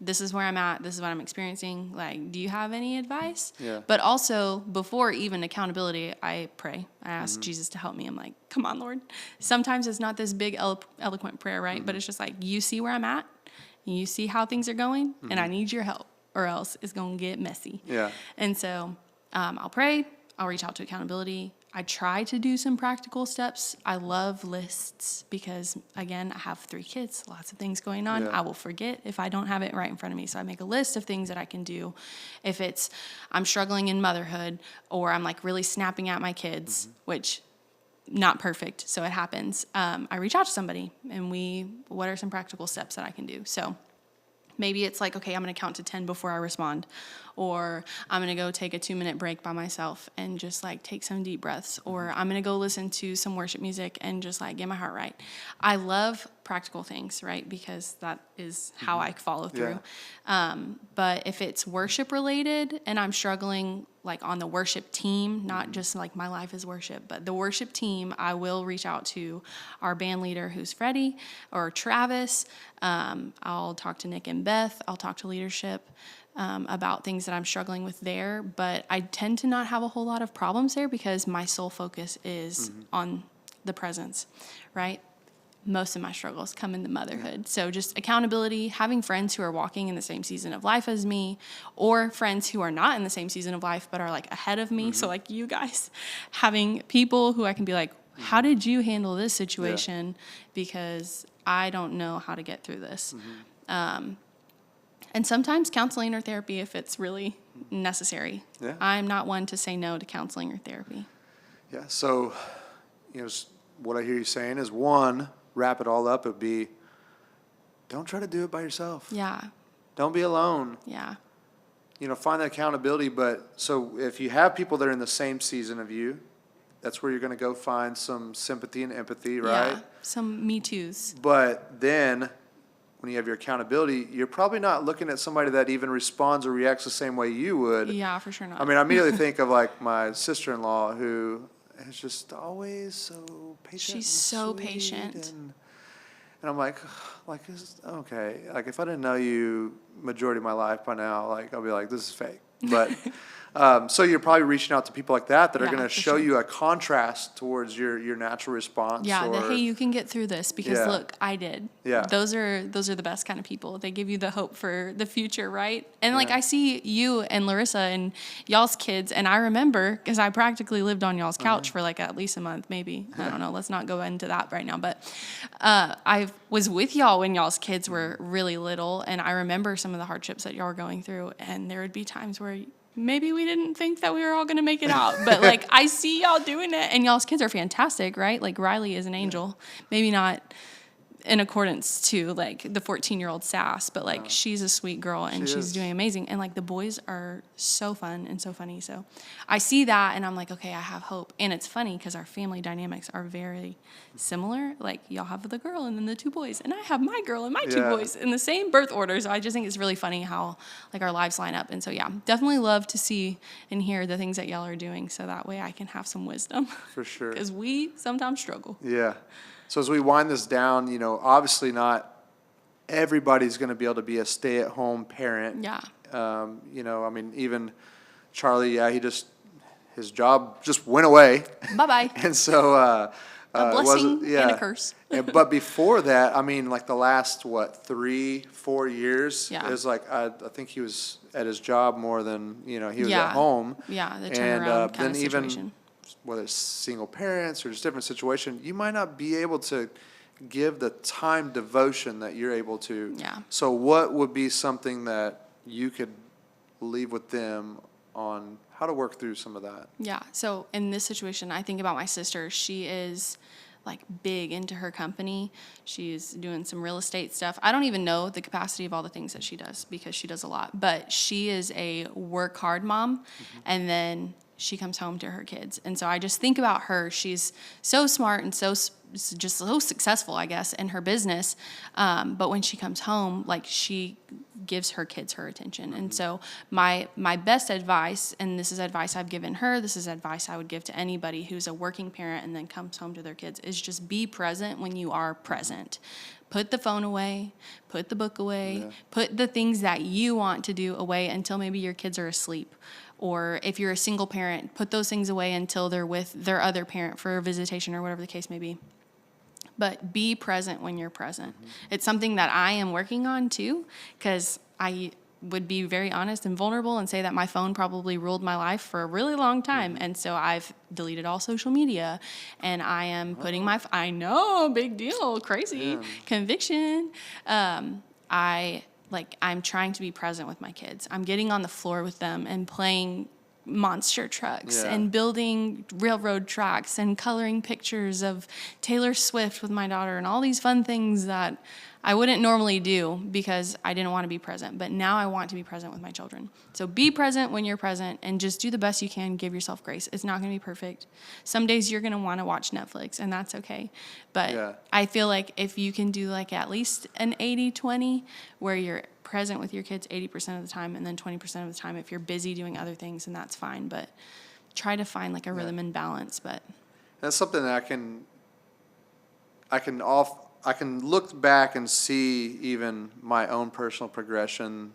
This is where I'm at. This is what I'm experiencing. Like, do you have any advice? Yeah. But also, before even accountability, I pray. I ask Jesus to help me. I'm like, come on, Lord. Sometimes it's not this big, eloquent prayer, right? But it's just like, you see where I'm at, and you see how things are going, and I need your help, or else it's going to get messy. Yeah. And so I'll pray. I'll reach out to accountability. I try to do some practical steps. I love lists because, again, I have 3 kids, lots of things going on. I will forget if I don't have it right in front of me. So I make a list of things that I can do. If it's I'm struggling in motherhood or I'm like really snapping at my kids, which not perfect, so it happens. I reach out to somebody and what are some practical steps that I can do? So maybe it's like, okay, I'm going to count to 10 before I respond. or I'm going to go take a 2-minute break by myself and just like take some deep breaths, or I'm going to go listen to some worship music and just like get my heart right. I love practical things, right? Because that is how I follow through. But if it's worship related and I'm struggling like on the worship team, not just like my life is worship, but the worship team, I will reach out to our band leader, who's Freddie, or Travis. I'll talk to Nick and Beth. I'll talk to leadership about things that I'm struggling with there. But I tend to not have a whole lot of problems there because my sole focus is on the presence, right? Most of my struggles come in the motherhood. So just accountability, having friends who are walking in the same season of life as me, or friends who are not in the same season of life but are like ahead of me. So like you guys, having people who I can be like, how did you handle this situation? Because I don't know how to get through this. And sometimes counseling or therapy if it's really necessary. I'm not one to say no to counseling or therapy. Yeah, so, what I hear you saying is, one, wrap it all up, it would be, don't try to do it by yourself. Yeah. Don't be alone. Yeah. Find that accountability. But so if you have people that are in the same season of you, that's where you're going to go find some sympathy and empathy, right? Yeah, some Me Too's. But then when you have your accountability, you're probably not looking at somebody that even responds or reacts the same way you would. Yeah, for sure not. I mean, I immediately think of like my sister-in-law who is just always so patient. She's and so sweet patient. And I'm like, okay. Like, if I didn't know you majority of my life by now, like, I'll be like, this is fake. But so you're probably reaching out to people like that are going to show you a contrast towards your natural response. Yeah, hey, you can get through this because look, I did. Yeah. Those are the best kind of people. They give you the hope for the future, right? And like I see you and Larissa and y'all's kids, and I remember because I practically lived on y'all's couch for like at least a month, maybe. I don't know. Let's not go into that right now. But I was with y'all when y'all's kids were really little, and I remember some of the hardships that y'all were going through, and there would be times where maybe we didn't think that we were all going to make it out, but like I see y'all doing it, and y'all's kids are fantastic, right? Like Riley is an angel, maybe not in accordance to like the 14-year-old Sass, but like she's a sweet girl and she's doing amazing. And like the boys are so fun and so funny. So I see that and I'm like, okay, I have hope. And it's funny because our family dynamics are very similar. Like y'all have the girl and then the 2 boys, and I have my girl and my 2 boys in the same birth order. So I just think it's really funny how like our lives line up. And so yeah, definitely love to see and hear the things that y'all are doing, so that way I can have some wisdom. For sure. Because we sometimes struggle. Yeah. So as we wind this down, obviously not everybody's going to be able to be a stay-at-home parent. Yeah. I mean, even Charlie, his job just went away. Bye-bye. And so a blessing and a curse. But before that, I mean, like the last, 3-4 years, it was like, I think he was at his job more than, he was at home. Yeah, the turnaround kind of situation. Even, whether it's single parents or just different situation, you might not be able to give the time devotion that you're able to. Yeah. So what would be something that you could leave with them on how to work through some of that? Yeah. So in this situation, I think about my sister. She is like big into her company. She's doing some real estate stuff. I don't even know the capacity of all the things that she does because she does a lot, but she is a work hard mom. And then she comes home to her kids. And so I just think about her. She's so smart and so successful, I guess, in her business. But when she comes home, like she gives her kids her attention. And so my best advice, and this is advice I've given her, this is advice I would give to anybody who's a working parent and then comes home to their kids, is just be present when you are present. Put the phone away, put the book away, put the things that you want to do away until maybe your kids are asleep. Or if you're a single parent, put those things away until they're with their other parent for a visitation or whatever the case may be. But be present when you're present. It's something that I am working on too, because I would be very honest and vulnerable and say that my phone probably ruled my life for a really long time. And so I've deleted all social media, and I am putting I know, big deal, crazy, conviction. I'm trying to be present with my kids. I'm getting on the floor with them and playing monster trucks Yeah. and building railroad tracks and coloring pictures of Taylor Swift with my daughter and all these fun things that I wouldn't normally do because I didn't want to be present. But now I want to be present with my children. So be present when you're present and just do the best you can. Give yourself grace. It's not going to be perfect. Some days you're going to want to watch Netflix, and that's okay. But Yeah. I feel like if you can do like at least an 80-20 where you're present with your kids 80% of the time, and then 20% of the time if you're busy doing other things, and that's fine. But try to find like a rhythm and balance. But That's something that I can look back and see even my own personal progression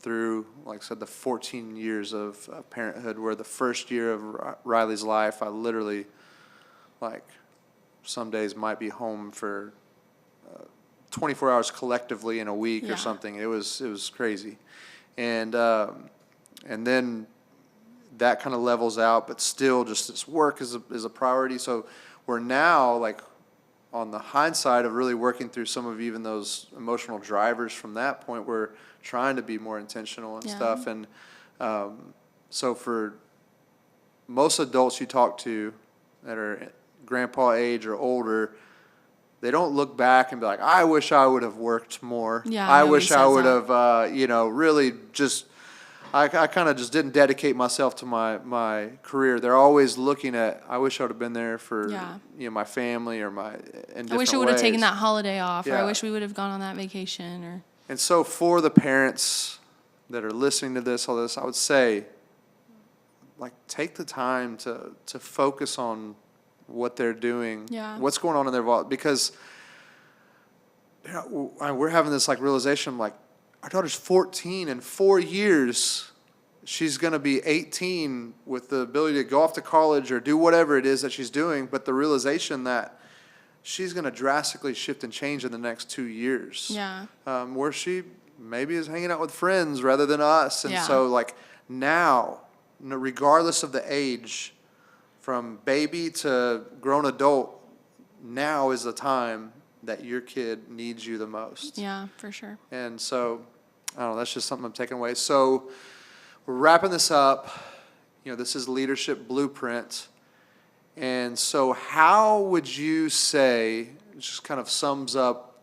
through, like I said, the 14 years of parenthood, where the first year of Riley's life, I literally, like, some days might be home for 24 hours collectively in a week or something. It was crazy. And then that kind of levels out, but still just this work is a priority. So we're now, like, on the hindsight of really working through some of even those emotional drivers from that point, we're trying to be more intentional and stuff. And so for most adults you talk to that are grandpa age or older, they don't look back and be like, I wish I would have worked more. I wish I would have, really just, I kind of just didn't dedicate myself to my career. They're always looking at, I wish I would have been there for, my family or in different I wish I would have ways. taken that holiday off, or I Yeah. wish we would have gone on that vacation. Or And so for the parents that are listening to all this, I would say, like, take the time to focus on what they're doing, what's going on in their vault, because we're having this like realization, like, our daughter's 14 in 4 years. She's going to be 18 with the ability to go off to college or do whatever it is that she's doing, but the realization that she's going to drastically shift and change in the next 2 years. Where she maybe is hanging out with friends rather than us. And so, like, now, regardless of the age, from baby to grown adult, now is the time that your kid needs you the most. Yeah, for sure. And so, I don't know, that's just something I'm taking away. So we're wrapping this up. This is Leadership Blueprint. And so how would you say, it just kind of sums up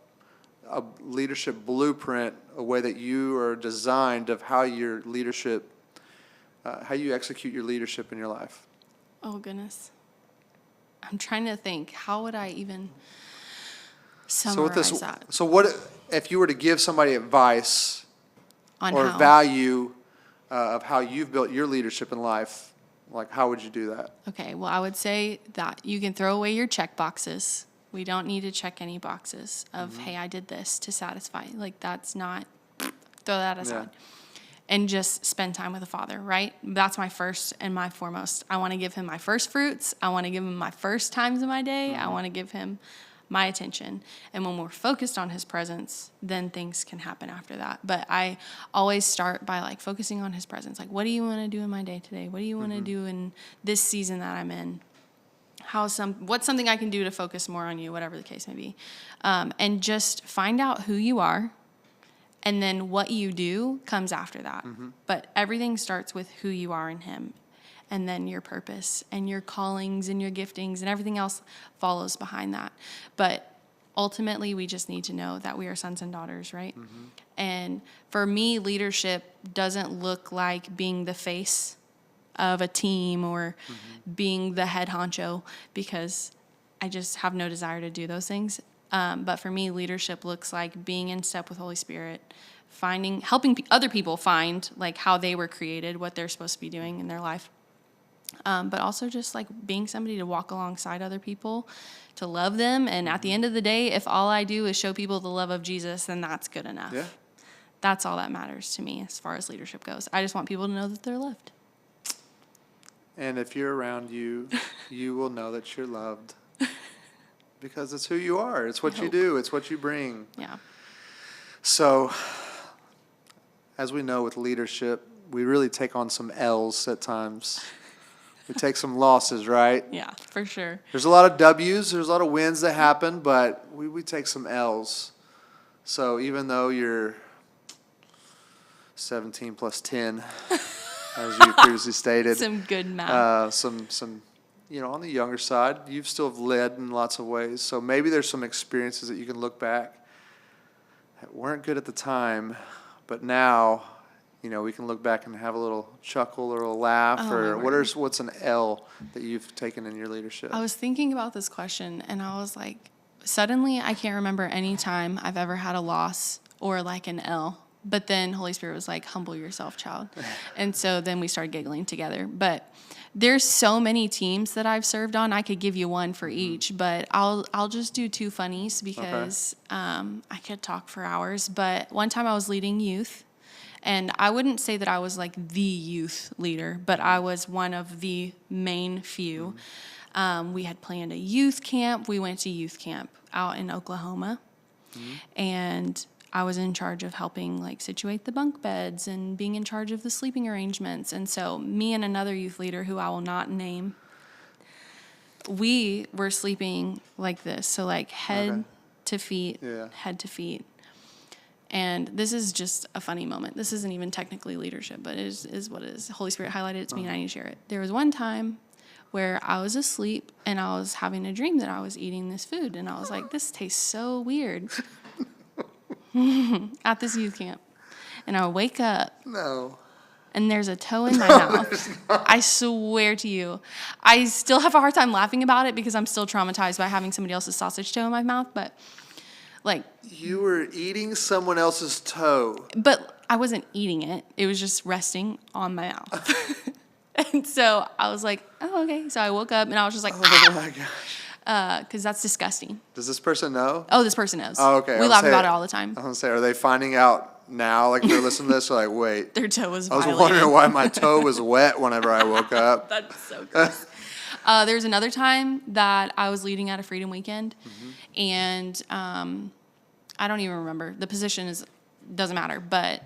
a leadership blueprint, a way that you are designed of how your leadership, how you execute your leadership in your life? Oh, goodness. I'm trying to think. How would I even summarize that? So what if you were to give somebody advice On or how? value of how you've built your leadership in life, like, how would you do that? Okay, well, I would say that you can throw away your check boxes. We don't need to check any boxes of, hey, I did this to satisfy. Like, that's not, throw that aside. And just spend time with the Father, right? That's my first and my foremost. I want to give him my first fruits. I want to give him my first times of my day. I want to give him my attention. And when we're focused on his presence, then things can happen after that. But I always start by, like, focusing on his presence. Like, what do you want to do in my day today? What do you want to do in this season that I'm in? What's something I can do to focus more on you, whatever the case may be. And just find out who you are. And then what you do comes after that. But everything starts with who you are in him. And then your purpose and your callings and your giftings and everything else follows behind that. But ultimately, we just need to know that we are sons and daughters, right? And for me, leadership doesn't look like being the face of a team or being the head honcho, because I just have no desire to do those things. But for me, leadership looks like being in step with Holy Spirit, helping other people find, like, how they were created, what they're supposed to be doing in their life. But also just, like, being somebody to walk alongside other people, to love them. And at the end of the day, if all I do is show people the love of Jesus, then that's good enough. Yeah. That's all that matters to me as far as leadership goes. I just want people to know that they're loved. And if you're around you, you will know that you're loved. Because it's who you are. It's what you do. It's what you bring. Yeah. So, as we know with leadership, we really take on some L's at times. We take some losses, right? Yeah, for sure. There's a lot of W's. There's a lot of wins that happen, but we take some L's. So even though you're 17 plus 10, as you previously stated. Some good math. Some on the younger side, you've still led in lots of ways. So maybe there's some experiences that you can look back that weren't good at the time, but now, we can look back and have a little chuckle or a laugh. Oh, or my word. what's an L that you've taken in your leadership? I was thinking about this question, and I was like, suddenly I can't remember any time I've ever had a loss or like an L. But then Holy Spirit was like, humble yourself, child. And so then we started giggling together. But there's so many teams that I've served on. I could give you one for each, but I'll just do two funnies because I could talk for hours. But one time I was leading youth, and I wouldn't say that I was like the youth leader, but I was one of the main few. We had planned a youth camp. We went to youth camp out in Oklahoma, and I was in charge of helping like situate the bunk beds and being in charge of the sleeping arrangements. And so me and another youth leader who I will not name, we were sleeping like this. So like head to feet, head to feet. And this is just a funny moment. This isn't even technically leadership, but it is what it is. Holy Spirit highlighted it to me and I need to share it. There was one time where I was asleep and I was having a dream that I was eating this food. And I was like, this tastes so weird. At this youth camp. And I wake up. No. And there's a toe in my mouth. I swear to you. I still have a hard time laughing about it because I'm still traumatized by having somebody else's sausage toe in my mouth. But like. You were eating someone else's toe. But I wasn't eating it. It was just resting on my mouth. And so I was like, oh, okay. So I woke up and I was just like, oh my gosh. Because that's disgusting. Does this person know? Oh, this person knows. Oh, okay. We laugh about it all the time. I was going to say, are they finding out now? Like, they're listening to this, they're like, wait. Their toe was I was violated. wondering why my toe was wet whenever I woke up. That's so gross. There's another time that I was leading at a Freedom Weekend, and I don't even remember. The position doesn't matter, but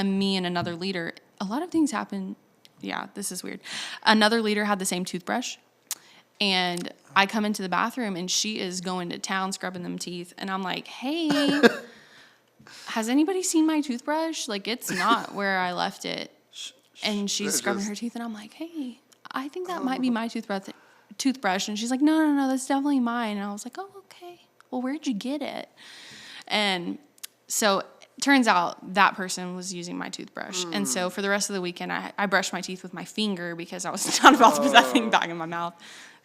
me and another leader, a lot of things happen. Yeah, this is weird. Another leader had the same toothbrush. And I come into the bathroom, and she is going to town scrubbing them teeth. And I'm like, hey, has anybody seen my toothbrush? Like, it's not where I left it. And she's scrubbing her teeth, and I'm like, hey, I think that might be my toothbrush. And she's like, no, that's definitely mine. And I was like, oh, okay. Well, where'd you get it? And so turns out that person was using my toothbrush. And so for the rest of the weekend, I brushed my teeth with my finger because I was not about to put that thing back in my mouth.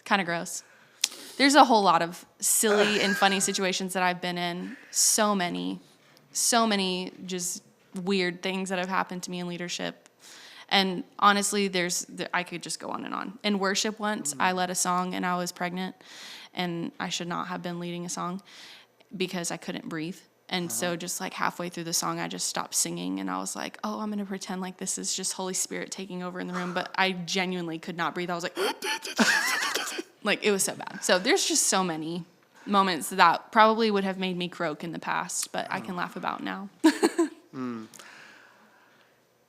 Kind of gross. There's a whole lot of silly and funny situations that I've been in. So many just weird things that have happened to me in leadership. And honestly, I could just go on and on. In worship once, I led a song and I was pregnant, and I should not have been leading a song because I couldn't breathe. And so just like halfway through the song, I just stopped singing, and I was like, oh, I'm going to pretend like this is just Holy Spirit taking over in the room. But I genuinely could not breathe. I was like, like, it was so bad. So there's just so many moments that probably would have made me croak in the past, but I can laugh about now.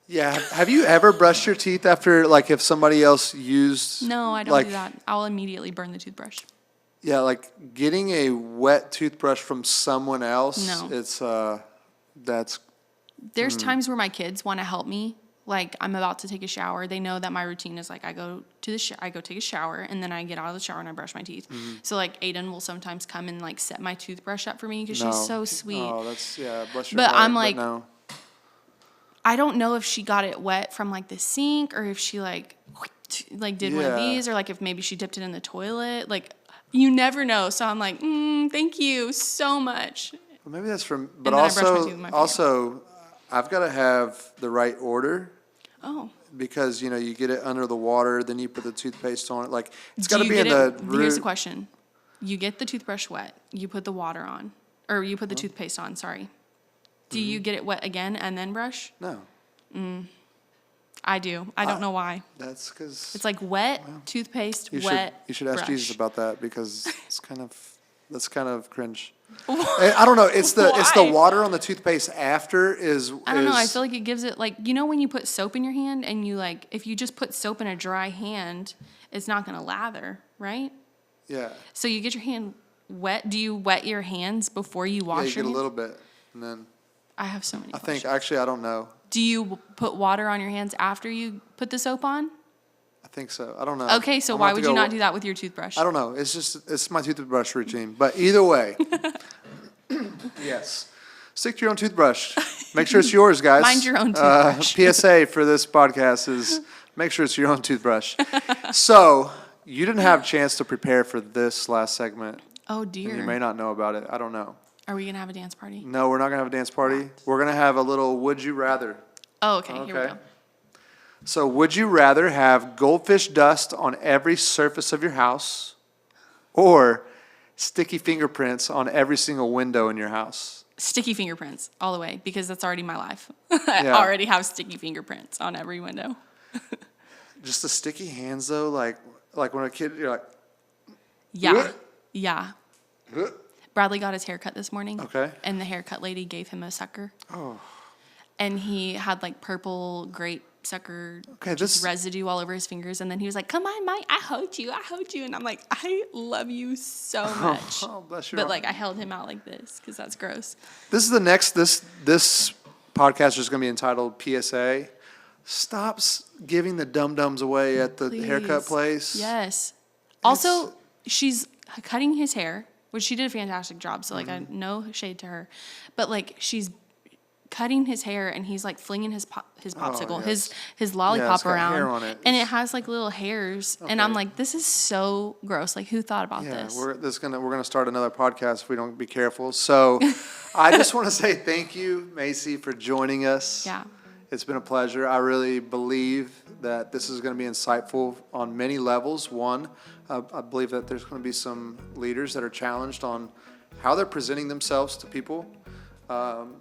Yeah. Have you ever brushed your teeth after, like, if somebody else used? No, I don't do that. I'll immediately burn the toothbrush. Yeah, like getting a wet toothbrush from someone else. No. It's that's. There's times where my kids want to help me. Like, I'm about to take a shower. They know that my routine is like I go take a shower, and then I get out of the shower and I brush my teeth. So like Aiden will sometimes come and like set my toothbrush up for me because she's so sweet. Oh, that's bless your But heart, I'm like, no. I don't know if she got it wet from like the sink or if she like did one of these, or like if maybe she dipped it in the toilet. Like, you never know. So I'm like, thank you so much. Well, maybe that's from, but And then I brush my teeth with my finger. also, I've got to have the right order. Oh. Because, you get it under the water, then you put the toothpaste on it. Like, it's got to be in Here's the the question. You get the toothbrush wet. You put the water on. Or you put the toothpaste on, sorry. Do you get it wet again and then brush? No. I do. I don't know why. That's because It's like wet, toothpaste, wet, You should ask brush. Jesus about that, because that's kind of cringe. I don't know. It's the Why? water on the toothpaste after is. I don't know. I feel like it gives it, like, when you put soap in your hand and you, like, if you just put soap in a dry hand, it's not going to lather, right? Yeah. So you get your hand wet. Do you wet your hands before you wash Yeah, you your get a hands? little bit, and then. I have so many I questions. think, actually, I don't know. Do you put water on your hands after you put the soap on? I think so. I don't know. Okay, so I'm why gonna have would to you go- not do that with your toothbrush? I don't know. It's my toothbrush routine. But either way, yes. Stick to your own toothbrush. Make sure it's yours, guys. Mind your own toothbrush. PSA for this podcast is make sure it's your own toothbrush. So you didn't have a chance to prepare for this last segment. Oh, And dear. you may not know about it. I don't know. Are we going to have a dance party? No, we're not going to have a dance party. We're going to have a little would you rather. Oh, okay. Here we Okay. go. So would you rather have goldfish dust on every surface of your house or sticky fingerprints on every single window in your house? Sticky fingerprints all the way, because that's already my life. I Yeah. already have sticky fingerprints on every window. Just the sticky hands though, like when a kid, you're like, Yeah. What? Yeah. "Huh?" Bradley got his hair cut this morning. Okay. And the haircut lady gave him a sucker. Oh. And he had like purple grape sucker Okay, just this- residue all over his fingers. And then he was like, come on, Mike, I hold you. And I'm like, I love you so much. Oh, bless your But heart. like I held him out like this because that's gross. This is the next, this podcast is going to be entitled PSA. Stop giving the dum-dums away at the haircut Please. place. Yes. Also, she's cutting his hair, which she did a fantastic job. So, like, Mm-hmm. I no shade to her. But, like, she's cutting his hair and he's, like, flinging his popsicle, Oh, yes. his lollipop it's got around. hair on it. And it has, like, little hairs. And I'm Okay. like, this is so gross. Like, who thought about Yeah, this? we're gonna start another podcast if we don't be careful. So I just want to say thank you, Macey, for joining us. Yeah. It's been a pleasure. I really believe that this is going to be insightful on many levels. One, I believe that there's going to be some leaders that are challenged on how they're presenting themselves to people,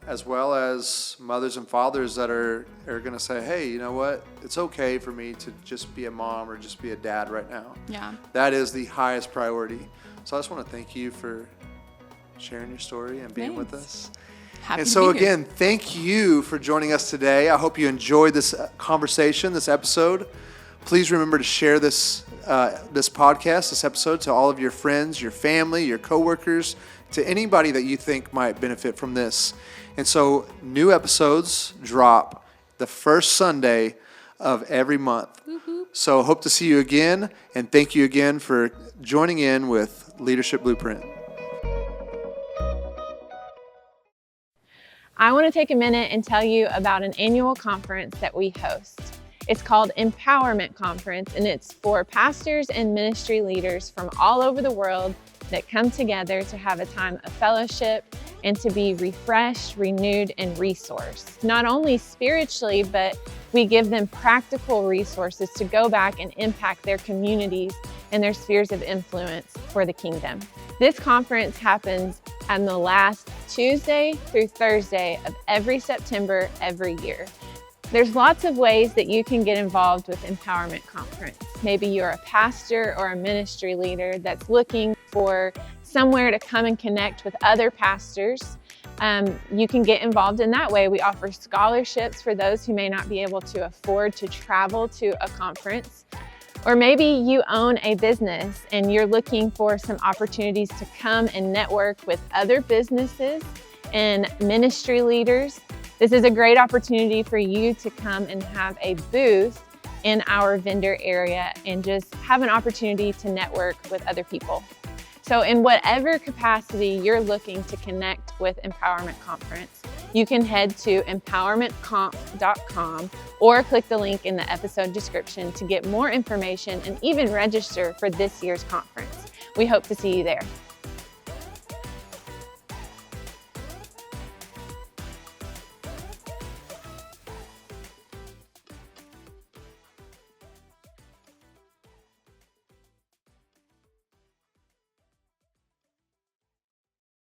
as well as mothers and fathers that are going to say, hey, you know what? It's okay for me to just be a mom or just be a dad right now. Yeah. That is the highest priority. So I just want to thank you for sharing your story and being with Thanks. us. Happy And to so be here. again, thank you for joining us today. I hope you enjoyed this conversation, this episode. Please remember to share this podcast, this episode, to all of your friends, your family, your coworkers, to anybody that you think might benefit from this. And so new episodes drop the first Sunday of every month. So hope to see you again, and thank you again for joining in with Leadership Blueprint. I want to take a minute and tell you about an annual conference that we host. It's called Empowerment Conference, and it's for pastors and ministry leaders from all over the world that come together to have a time of fellowship and to be refreshed, renewed, and resourced. Not only spiritually, but we give them practical resources to go back and impact their communities and their spheres of influence for the kingdom. This conference happens on the last Tuesday through Thursday of every September every year. There's lots of ways that you can get involved with Empowerment Conference. Maybe you're a pastor or a ministry leader that's looking for somewhere to come and connect with other pastors. You can get involved in that way. We offer scholarships for those who may not be able to afford to travel to a conference. Or maybe you own a business and you're looking for some opportunities to come and network with other businesses and ministry leaders. This is a great opportunity for you to come and have a booth in our vendor area and just have an opportunity to network with other people. So in whatever capacity you're looking to connect with Empowerment Conference, you can head to empowermentconf.com or click the link in the episode description to get more information and even register for this year's conference. We hope to see you there.